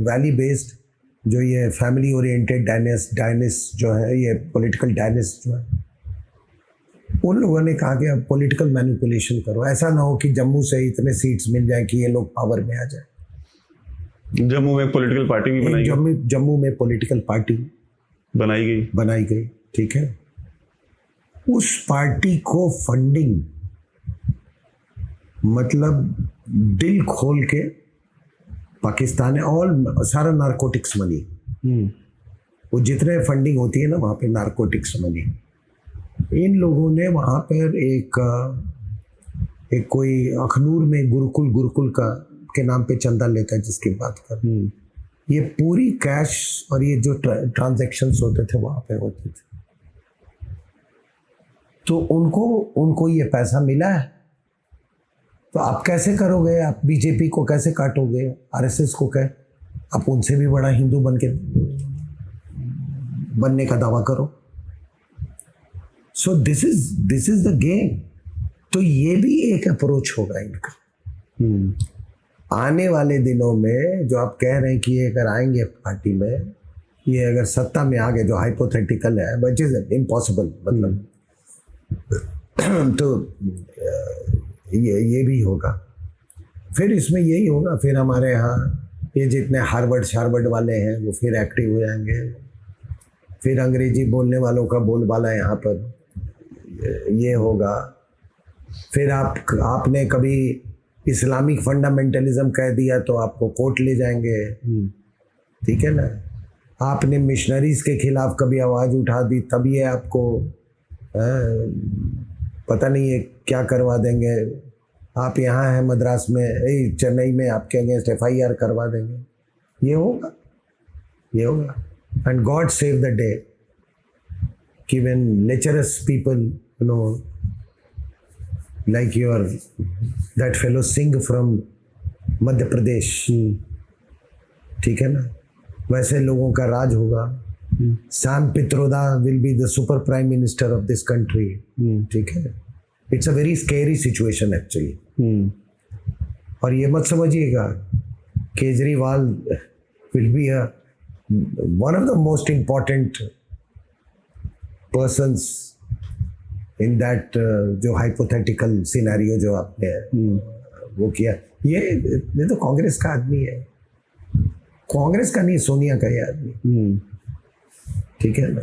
वैली बेस्ड, जो ये फैमिली ओरिएंटेड डायनेस जो है, ये पॉलिटिकल डायनेस जो है, उन लोगों ने कहा कि अब पॉलिटिकल मैनिपुलेशन करो, ऐसा ना हो कि जम्मू से इतने सीट्स मिल जाए कि ये लोग पावर में आ जाए। जम्मू में पॉलिटिकल पार्टी भी बनाई गई, जम्मू में पॉलिटिकल पार्टी बनाई गई, ठीक है। उस पार्टी को फंडिंग, मतलब दिल खोल के पाकिस्तान है, और सारा नारकोटिक्स मनी, वो जितने फंडिंग होती है ना वहाँ पे नारकोटिक्स मनी। इन लोगों ने वहाँ पर एक कोई अखनूर में गुरुकुल का के नाम पे चंदा लेता है, जिसकी बात कर, ये पूरी कैश और ये जो ट्रांजैक्शंस होते थे वहाँ पे होते थे। तो उनको ये पैसा मिला है, तो आप कैसे करोगे? आप बीजेपी को कैसे काटोगे? RSS को आप उनसे भी बड़ा हिंदू बनने का दावा करो। So this is the game. तो ये भी एक अप्रोच होगा इनका आने वाले दिनों में। जो आप कह रहे हैं कि ये अगर आएंगे पार्टी में, ये अगर सत्ता में आ गए, जो हाइपोथेटिकल है, बट इज इम्पॉसिबल, मतलब तो ये भी होगा। फिर इसमें यही होगा, फिर हमारे यहाँ ये जितने हार्वर्ड वाले हैं वो फिर एक्टिव हो जाएंगे, फिर अंग्रेजी बोलने वालों का बोलबाला यहाँ पर ये होगा। फिर आपने कभी इस्लामिक फंडामेंटलिज्म कह दिया तो आपको कोर्ट ले जाएंगे, ठीक है ना। आपने मिशनरीज के खिलाफ कभी आवाज़ उठा दी, तब ये आपको पता नहीं है क्या करवा देंगे। आप यहाँ हैं मद्रास में, चेन्नई में आपके अगेंस्ट FIR करवा देंगे। ये होगा। And God save the day कि when lecherous people, you know, like that fellow Singh from Madhya Pradesh, ठीक है ना, वैसे लोगों का राज होगा। Sam Pitroda will be the super prime minister of this country, ठीक है। It's a very scary situation actually. और ये मत समझिएगा Kejriwal will be one of the most important persons in that, जो हाइपोथेटिकल सिनेरियो जो आपने वो किया। ये तो कांग्रेस का आदमी है, कांग्रेस का नहीं, सोनिया का ही आदमी, ठीक है ना।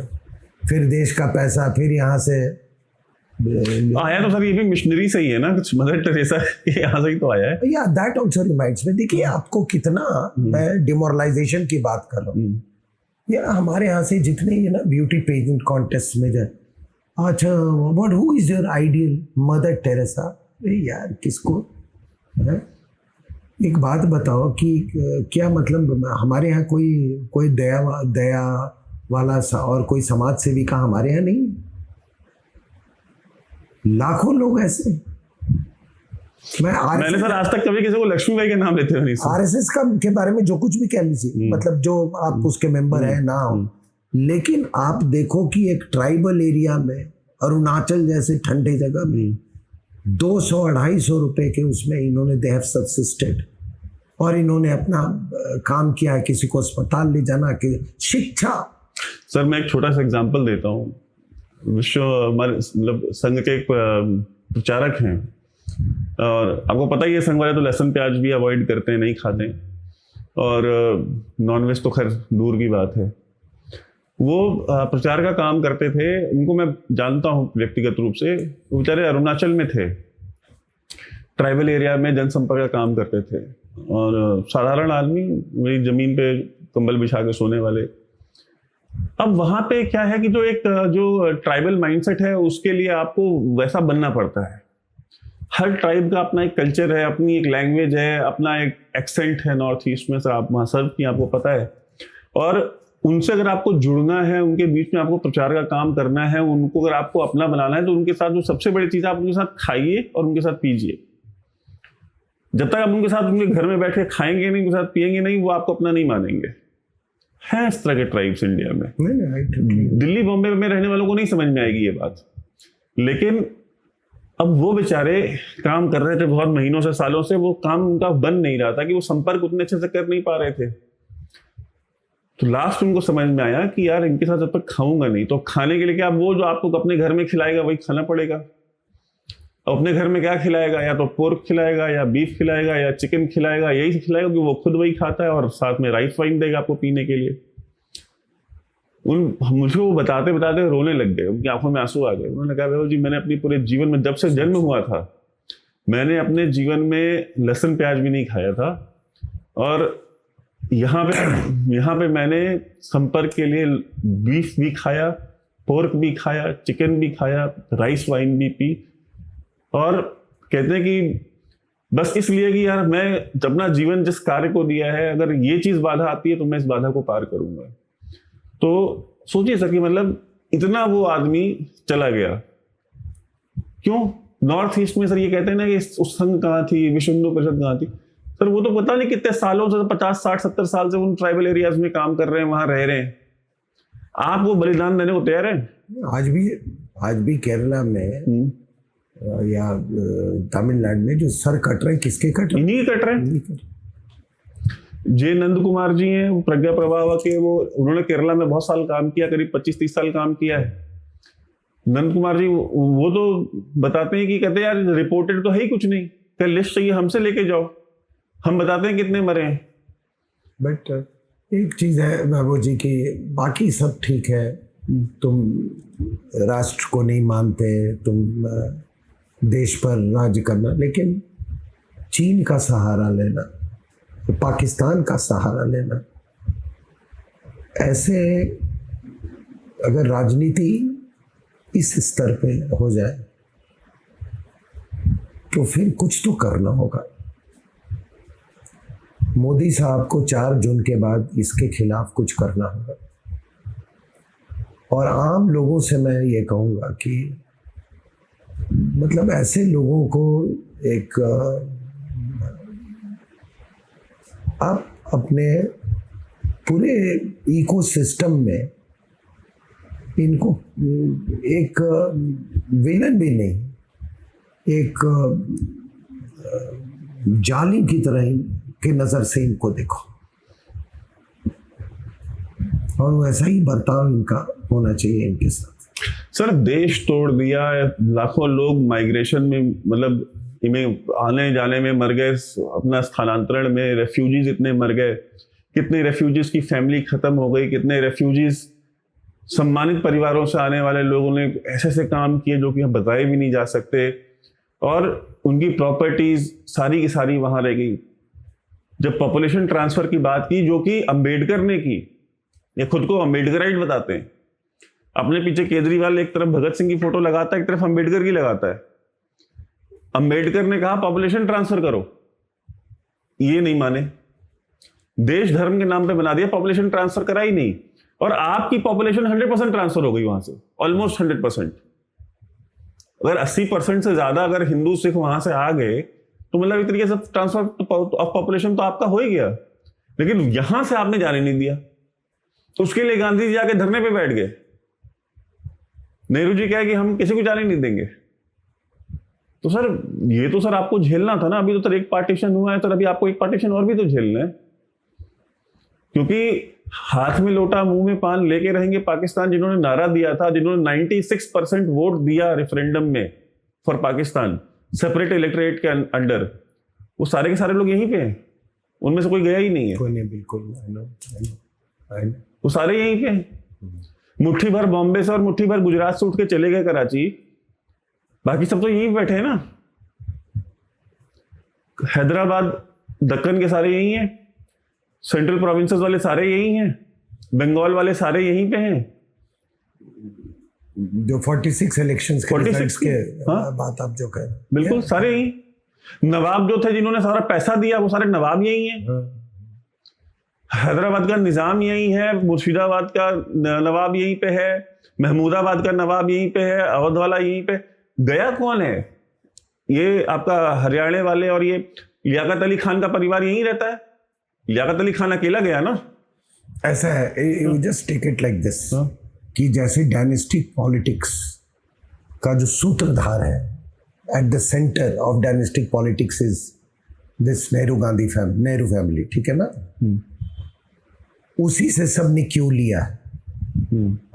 फिर देश का पैसा फिर यहाँ से आया, तो सर ये भी मिशनरी से ही है ना, कुछ मदर टेरेसा यहाँ से ही तो आया है। या दैट ऑल्सो रिमाइंड्स में, देखिए आपको कितना, मैं डिमोरलाइजेशन की बात कर रहा हूँ। या हमारे यहाँ से जितने ये ना ब्यूटी पेजेंट कॉन्टेस्ट में जाए, अच्छा but who is your ideal? Mother Teresa. यार किसको है? एक बात बताओ कि क्या मतलब हमारे यहाँ कोई दया वाला और कोई समाज सेवी का हमारे यहाँ नहीं? लाखों लोग ऐसे। मैंने सर आज तक कभी किसी को लक्ष्मीबाई के नाम लेते हुए नहीं सुना। आरएसएस का के बारे में जो कुछ भी कह लीजिए, मतलब जो आप उसके मेंबर है ना हो, लेकिन आप देखो कि एक ट्राइबल एरिया में, अरुणाचल जैसे ठंडे जगह में 200-250 रुपए के उसमें इन्होंने दे हैव सबसिस्टेड, और इन्होंने अपना काम किया है, किसी को अस्पताल ले जाना, कि शिक्षा। सर मैं एक छोटा सा एग्जांपल देता हूँ। विश्व हमारे मतलब संघ के एक प्रचारक हैं, और आपको पता ही है संघ वाले तो लहसुन प्याज भी अवॉइड करते हैं, नहीं खाते हैं, और नॉनवेज तो खैर दूर की बात है। वो प्रचार का काम करते थे, उनको मैं जानता हूँ व्यक्तिगत रूप से। वो बेचारे अरुणाचल में थे, ट्राइबल एरिया में जनसंपर्क का काम करते थे, और साधारण आदमी, वही जमीन पे कंबल बिछा के सोने वाले। अब वहां पे क्या है कि जो ट्राइबल माइंडसेट है उसके लिए आपको वैसा बनना पड़ता है। हर ट्राइब का अपना एक कल्चर है, अपनी एक लैंग्वेज है, अपना एक एक्सेंट है। नॉर्थ ईस्ट में सर आप वहाँ सर्व किए, आपको पता है। और उनसे अगर आपको जुड़ना है, उनके बीच में आपको प्रचार का काम करना है, उनको अगर आपको अपना बनाना है, तो उनके साथ जो सबसे बड़ी चीज़, आप उनके साथ खाइए और उनके साथ पीजिए। जब तक आप उनके साथ उनके घर में बैठे खाएंगे नहीं, उनके साथ पिएंगे नहीं, वो आपको अपना नहीं मानेंगे। है इस तरह के ट्राइब्स इंडिया में। दिल्ली बॉम्बे में रहने वालों को नहीं समझ में आएगी ये बात, लेकिन अब वो बेचारे काम कर रहे थे बहुत महीनों से, सालों से। वो काम उनका बन नहीं रहा था कि वो संपर्क उतने अच्छे से कर नहीं पा रहे थे। तो लास्ट उनको समझ में आया कि यार इनके साथ जब तक खाऊंगा नहीं, तो खाने के लिए क्या, वो जो आपको अपने घर में खिलाएगा वही खाना पड़ेगा। अपने घर में क्या खिलाएगा, या तो पोर्क खिलाएगा, या बीफ खिलाएगा, या चिकन खिलाएगा, यही खिलाएगा कि वो खुद वही खाता है, और साथ में राइस वाइन देगा आपको पीने के लिए। मुझे वो बताते बताते रोने लग गए, उनकी आंखों में आंसू आ गए। उन्होंने कहा भाई जी, मैंने अपने पूरे जीवन में, जब से जन्म हुआ था, मैंने अपने जीवन में लहसुन प्याज भी नहीं खाया था, और यहाँ पे मैंने संपर्क के लिए बीफ भी खाया, पोर्क भी खाया, चिकन भी खाया, राइस वाइन भी पी। और कहते हैं कि बस इसलिए कि यार मैं अपना जीवन जिस कार्य को दिया है, अगर ये चीज बाधा आती है तो मैं इस बाधा को पार करूंगा। तो सोचिए सर कि मतलब इतना वो आदमी चला गया क्यों? नॉर्थ ईस्ट में सर ये कहते हैं ना कि उस संघ कहाँ थी, विश्व हिंदू परिषद कहाँ थी? सर वो तो पता नहीं कितने सालों से, 50, 60, 70 साल से उन ट्राइबल एरियाज में काम कर रहे हैं, वहां रह रहे हैं। आप वो बलिदान देने को तैयार हैं? आज भी केरला में या तमिलनाडु में जो सर कट रहे हैं, किसके कट रहे हैं? इन्हीं कट रहे हैं। जे नंद कुमार जी हैं, वो प्रज्ञा प्रवाह के, वो उन्होंने केरला में बहुत साल काम किया, करीब 25-30 साल काम किया है। नंद कुमार जी वो तो बताते हैं कि कहते हैं यार रिपोर्टेड तो है ही कुछ नहीं, क्या लिस्ट चाहिए हमसे लेके जाओ, हम बताते हैं कितने मरे हैं। बट एक चीज है बाबू जी की, बाकी सब ठीक है, तुम राष्ट्र को नहीं मानते, तुम देश पर राज करना, लेकिन चीन का सहारा लेना, पाकिस्तान का सहारा लेना, ऐसे अगर राजनीति इस स्तर पे हो जाए तो फिर कुछ तो करना होगा। मोदी साहब को 4 जून के बाद इसके खिलाफ कुछ करना होगा। और आम लोगों से मैं ये कहूँगा कि मतलब ऐसे लोगों को एक आप अपने पूरे इकोसिस्टम में इनको एक विलन भी नहीं, एक जाली की तरह की नज़र से इनको देखो, और वैसा ही बर्ताव इनका होना चाहिए इनके साथ। सर देश तोड़ दिया, लाखों लोग माइग्रेशन में, मतलब इन्हें आने जाने में मर गए, अपना स्थानांतरण में रेफ्यूजीज इतने मर गए, कितने रेफ्यूजीज की फैमिली खत्म हो गई, कितने रेफ्यूजीज सम्मानित परिवारों से आने वाले लोगों ने ऐसे ऐसे काम किए जो कि हम बताए भी नहीं जा सकते, और उनकी प्रॉपर्टीज सारी की सारी वहां रह गई। जब पॉपुलेशन ट्रांसफर की बात की, जो कि अंबेडकर ने की, ये खुद को अंबेडकराइट बताते हैं, अपने पीछे केजरीवाल एक तरफ भगत सिंह की फोटो लगाता है, एक तरफ अंबेडकर की लगाता है। अंबेडकर ने कहा पॉपुलेशन ट्रांसफर करो, ये नहीं माने, देश धर्म के नाम पे बना दिया, पॉपुलेशन ट्रांसफर करा ही नहीं, और आपकी पॉपुलेशन 100% ट्रांसफर हो गई वहां से, ऑलमोस्ट 100%। अगर 80% से ज्यादा अगर हिंदू सिख वहां से आ गए तो मतलब एक तरीके से ट्रांसफर ऑफ पॉपुलेशन तो आपका हो ही गया, लेकिन यहां से आपने जाने नहीं दिया। तो उसके लिए गांधी जी जाके धरने पे बैठ गए, नेहरू जी कहे कि हम किसी को जाने नहीं देंगे। तो सर ये तो सर आपको झेलना था ना, अभी तो सर एक पार्टीशन हुआ है, सर अभी आपको एक पार्टीशन और भी तो झेलना है, क्योंकि हाथ में लोटा मुंह में पान लेके रहेंगे पाकिस्तान, जिन्होंने नारा दिया था, जिन्होंने 96% वोट दिया रेफरेंडम में फॉर पाकिस्तान सेपरेट इलेक्टोरेट के अंडर, वो सारे के सारे लोग यहीं पे हैं, उनमें से कोई गया ही नहीं है। कोई नहीं, बिल्कुल वो सारे यहीं पे हैं। मुट्ठी भर बॉम्बे से और मुट्ठी भर गुजरात से उठ के चले गए कराची, बाकी सब तो यहीं बैठे हैं ना। हैदराबाद दक्कन के सारे यहीं हैं, सेंट्रल प्रोविंसेस वाले सारे यहीं हैं, बंगाल वाले सारे यहीं पे हैं। जो 46 इलेक्शंस के 46 रिजल्ट्स के हाँ? बात आप जो कह रहे हैं, बिल्कुल सारे यहीं। नवाब जो थे जिन्होंने सारा पैसा दिया वो सारे नवाब यहीं हैं। हैदराबाद का निजाम यहीं है, मुर्शिदाबाद का नवाब यहीं पे है, महमूदाबाद का नवाब यहीं पे है, अवध वाला यहीं पे। गया कौन है? ये आपका हरियाणा वाले और ये लियाकत अली खान का परिवार यहीं रहता है। लियाकत अली खान अकेला गया ना। ऐसा है, you just take it like this कि जैसे डायनेस्टिक पॉलिटिक्स का जो सूत्रधार है, at the centre of dynastic politics is this Nehru family, ठीक है ना। उसी से सबने क्यों लिया है।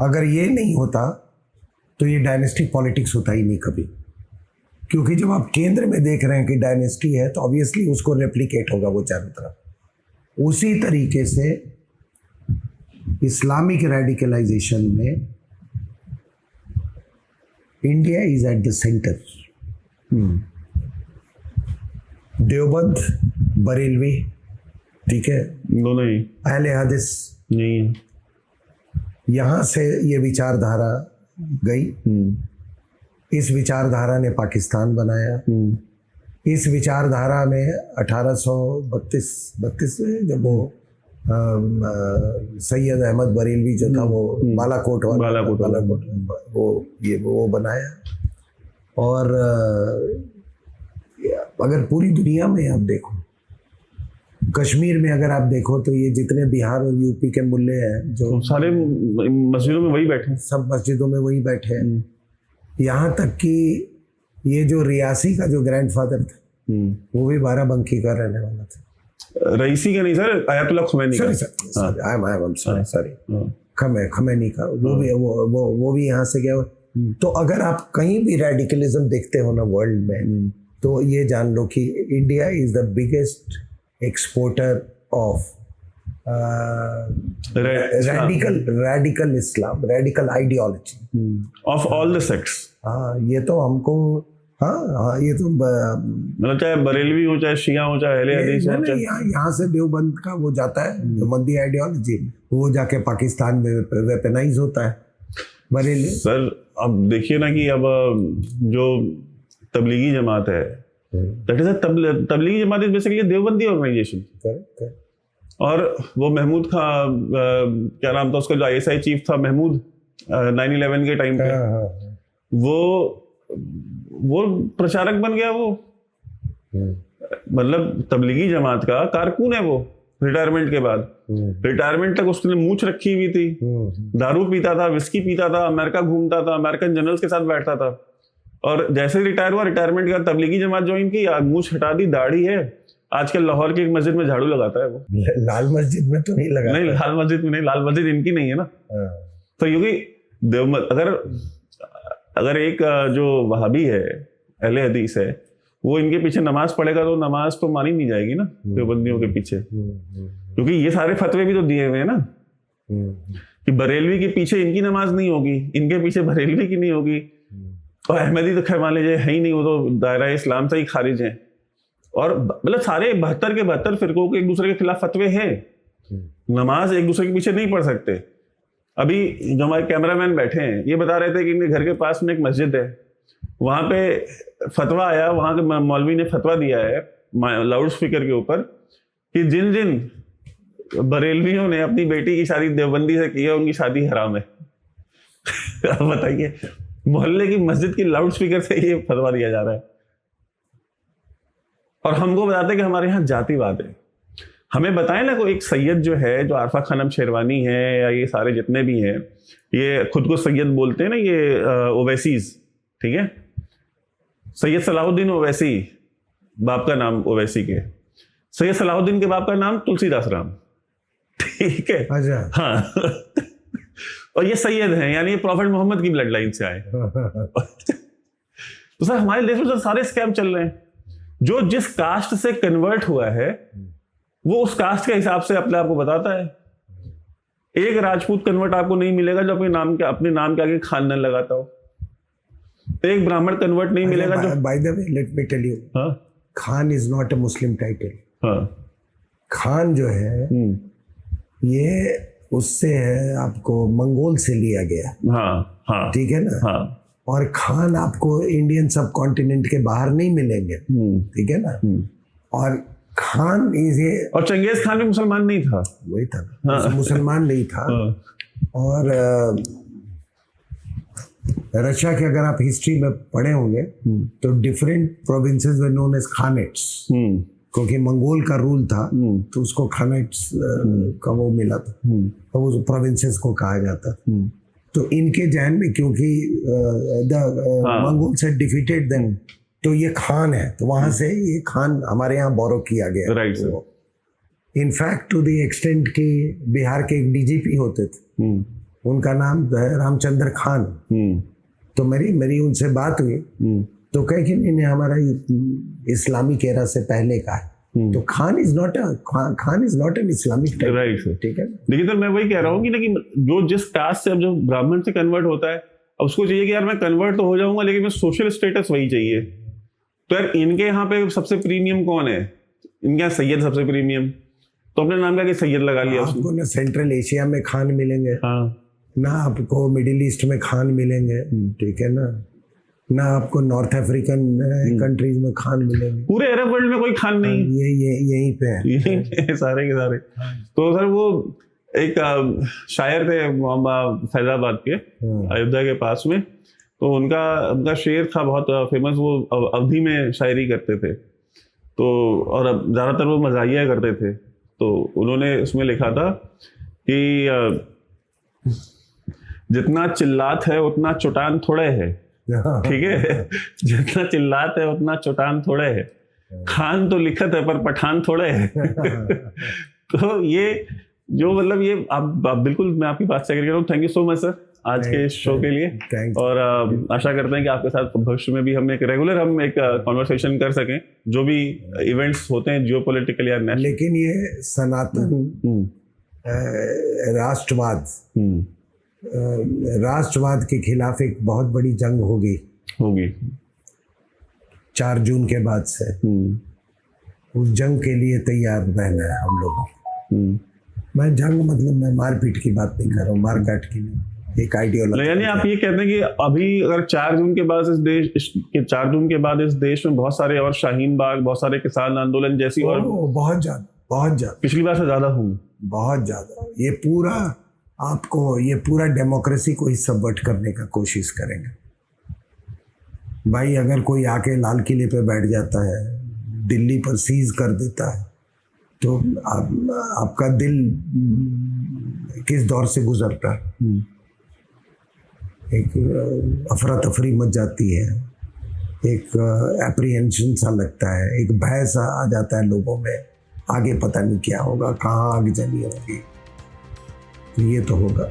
अगर ये नहीं होता तो ये डायनेस्टिक पॉलिटिक्स होता ही नहीं कभी, क्योंकि जब आप केंद्र में देख रहे हैं कि डायनेस्टी है तो ऑब्वियसली उसको रेप्लिकेट होगा वो चारों तरफ। उसी तरीके से इस्लामिक रेडिकलाइजेशन में India is eight the centre. Deoband, Barelvi, ठीक है, दोनों ही अहले हदीस नहीं है। यहां से ये विचारधारा गई, इस विचारधारा ने पाकिस्तान बनाया। इस विचारधारा में 1832 में जब वो सैयद अहमद बरेलवी जो था वो बालाकोट वो बनाया। और अगर पूरी दुनिया में आप देखो, कश्मीर में अगर आप देखो तो ये जितने बिहार और यूपी के मुल्ले हैं जो सारे मस्जिदों में वही बैठे हैं, सब मस्जिदों में वही बैठे हैं। यहाँ तक कि ये जो रियासी का जो ग्रैंडफादर था वो भी बाराबंकी का रहने वाला था। रईसी का नहीं सर, आयतुल्लाह खुमैनी का। सॉरी खमैनी का, वो भी यहाँ से गया। तो अगर आप कहीं भी रेडिकलिज्म देखते हो ना वर्ल्ड में, तो ये जान लो कि India is the biggest exporter of radical Islam, radical ideology of all the sects। हाँ, ये तो हमको ये तो मतलब चाहे बरेलवी हो, चाहे शिया हो, चाहे अहले हदीस हो, चाहे यहाँ से देवबंद का वो जाता है देवबंदी आइडियोलॉजी, वो जाके पाकिस्तान में वेपनाइज होता है बरेली। सर अब देखिए ना कि अब जो तबलीगी जमात है, Tablighi Jamaat is basically Deobandi organisation. और वो महमूद खान, क्या नाम था उसका, जो ISI चीफ था महमूद, 9/11 के टाइम पे वो प्रचारक बन गया। वो मतलब तबलीगी जमात का कारकुन है वो। रिटायरमेंट के बाद, रिटायरमेंट तक उसने मूंछ रखी हुई थी, दारू पीता था, विस्की पीता था, अमेरिका घूमता था, अमेरिकन जनरल्स के साथ बैठता था। और जैसे ही रिटायर हुआ, रिटायरमेंट के बाद तबलीगी जमात ज्वाइन की, मूंछ हटा दी, दाढ़ी है, आजकल लाहौर की एक मस्जिद में झाड़ू लगाता है वो। लाल मस्जिद में तो नहीं लगा, नहीं लाल मस्जिद में नहीं, लाल मस्जिद इनकी नहीं है ना। तो क्योंकि अगर एक जो वहाबी है, अहले हदीस है, वो इनके पीछे नमाज पढ़ेगा तो नमाज तो मानी नहीं जाएगी ना देवबंदियों के पीछे, क्योंकि ये सारे फतवे भी तो दिए हुए हैं ना कि बरेलवी के पीछे इनकी नमाज नहीं होगी, इनके पीछे बरेलवी की नहीं होगी, और अहमदी तो खैर मान लीजिए है ही नहीं, वो तो दायरा इस्लाम से ही खारिज हैं। और मतलब सारे 72 के 72 फिरकों के एक दूसरे के खिलाफ फतवे हैं, नमाज एक दूसरे के पीछे नहीं पढ़ सकते। अभी जो हमारे कैमरामैन बैठे हैं ये बता रहे थे कि इनके घर के पास में एक मस्जिद है, वहां पे फतवा आया, वहां के मौलवी ने फतवा दिया है लाउड स्पीकर के ऊपर कि जिन जिन बरेलवियों ने अपनी बेटी की शादी देवबंदी से की है उनकी शादी हराम है। अब बताइए, मोहल्ले की मस्जिद की लाउड स्पीकर से ये फतवा दिया जा रहा है और हमको बताते हैं कि हमारे यहाँ जातिवाद है। हमें बताएं ना, कोई एक सैयद जो है, जो आरफा खानम शेरवानी है या ये सारे जितने भी हैं, ये खुद को सैयद बोलते हैं ना, ये ओवैसीज, ठीक है, सैयद सलाहुद्दीन ओवैसी, बाप का नाम ओवैसी के, सैयद सलाहुद्दीन के बाप का नाम तुलसीदास राम, ठीक है, हाँ। और ये सैयद हैं, यानी ये प्रॉफेट मोहम्मद की ब्लड लाइन से आए। तो सर हमारे देश में सर सारे स्कैम चल रहे हैं। जो जिस कास्ट से कन्वर्ट हुआ है वो उस कास्ट के हिसाब से अपने आप को बताता है। एक राजपूत कन्वर्ट आपको नहीं मिलेगा जो अपने नाम के आगे खान न लगाता हो। एक ब्राह्मण कन्वर्ट नहीं मिलेगा जो, by the way let me tell you, Khan is not a Muslim title. Khan जो है ये उससे है, आपको मंगोल से लिया गया, ठीक है ना। और खान आपको इंडियन सब कॉन्टिनेंट के बाहर नहीं मिलेंगे, ठीक है ना। और खान ये, और चंगेज खान भी मुसलमान नहीं था, वही था ना, मुसलमान नहीं था। और रशिया के अगर आप हिस्ट्री में पढ़े होंगे तो different provinces were known as khanates, क्योंकि मंगोल का रूल था तो उसको खानेट्स का वो मिला था, तो वो प्रोविंसेस को कहा जाता। तो इनके जहन में क्योंकि मंगोल्स हैड डिफीटेड देम, तो ये खान है, तो वहां से ये खान हमारे यहाँ बोरो किया गया। Right sir. In fact to the extent कि बिहार के एक डीजीपी होते थे, उनका नाम रामचंद्र खान। तो मेरी उनसे बात हुई तो कहे कि नहीं हमारा इस्लामिक एरा से पहले का है। तो Khan is not an Islamic type, right sir, ठीक है। लेकिन सर मैं वही कह रहा हूँ कि जो जिस कास्ट से, अब जो ब्राह्मण से कन्वर्ट होता है, अब उसको चाहिए कि यार मैं कन्वर्ट तो हो जाऊंगा लेकिन मैं सोशल स्टेटस वही चाहिए। तो यार इनके यहाँ पे सबसे प्रीमियम कौन है? इनके यहाँ सैयद सबसे प्रीमियम, तो अपने नाम का सैयद लगा लिया। आपको ना सेंट्रल एशिया में खान मिलेंगे, ना आपको मिडिल ईस्ट में खान मिलेंगे, ठीक है ना आपको नॉर्थ अफ्रीकन कंट्रीज में खान मिलेंगे। पूरे अरब वर्ल्ड में कोई खान नहीं, यहीं पे है सारे के सारे। तो सर वो एक शायर थे फैजाबाद के, अयोध्या के पास में, तो उनका शेर था बहुत फेमस, वो अवधी में शायरी करते थे, तो और अब ज़्यादातर वो मज़ाहिया करते थे। तो उन्होंने उसमें लिखा था कि जितना चिल्लात है उतना चुटान थोड़े है, ठीक है, जितना चिल्लात है उतना चुटान थोड़े है, खान तो लिखत है पर पठान थोड़े है। तो ये जो मतलब ये आप बिल्कुल, मैं आपकी बात से एग्री कर रहा हूँ। Thank you so much sir आज के शो के लिए, और आशा करते हैं कि आपके साथ भविष्य में भी हम एक कॉन्वर्सेशन कर सकें, जो भी इवेंट्स होते हैं जियोपॉलिटिकल या नेशनल। लेकिन ये सनातन राष्ट्रवाद के खिलाफ एक बहुत बड़ी जंग होगी 4 जून के बाद से। उस जंग के लिए तैयार रहना है हम लोगों को। मैं जंग मतलब मैं मारपीट की बात नहीं कर रहा हूँ, मारकाट की नहीं, एक आइडियोलॉजी। यानी आप ये कहते हैं कि अभी अगर 4 जून के बाद इस देश में बहुत सारे और शाहीन बाग, बहुत सारे किसान आंदोलन जैसी और बहुत ज्यादा पिछली बार से ज्यादा होंगे, बहुत ज्यादा। ये पूरा डेमोक्रेसी को ही सबवर्ट करने का कोशिश करेंगे भाई। अगर कोई आके लाल किले पे बैठ जाता है, दिल्ली पर सीज कर देता है, तो आपका दिल किस दौर से गुजरता है? एक अफरा तफरी मच जाती है, एक एप्रीहेंशन सा लगता है, एक भय सा आ जाता है लोगों में, आगे पता नहीं क्या होगा, कहाँ आग जली होगी। ये तो होगा।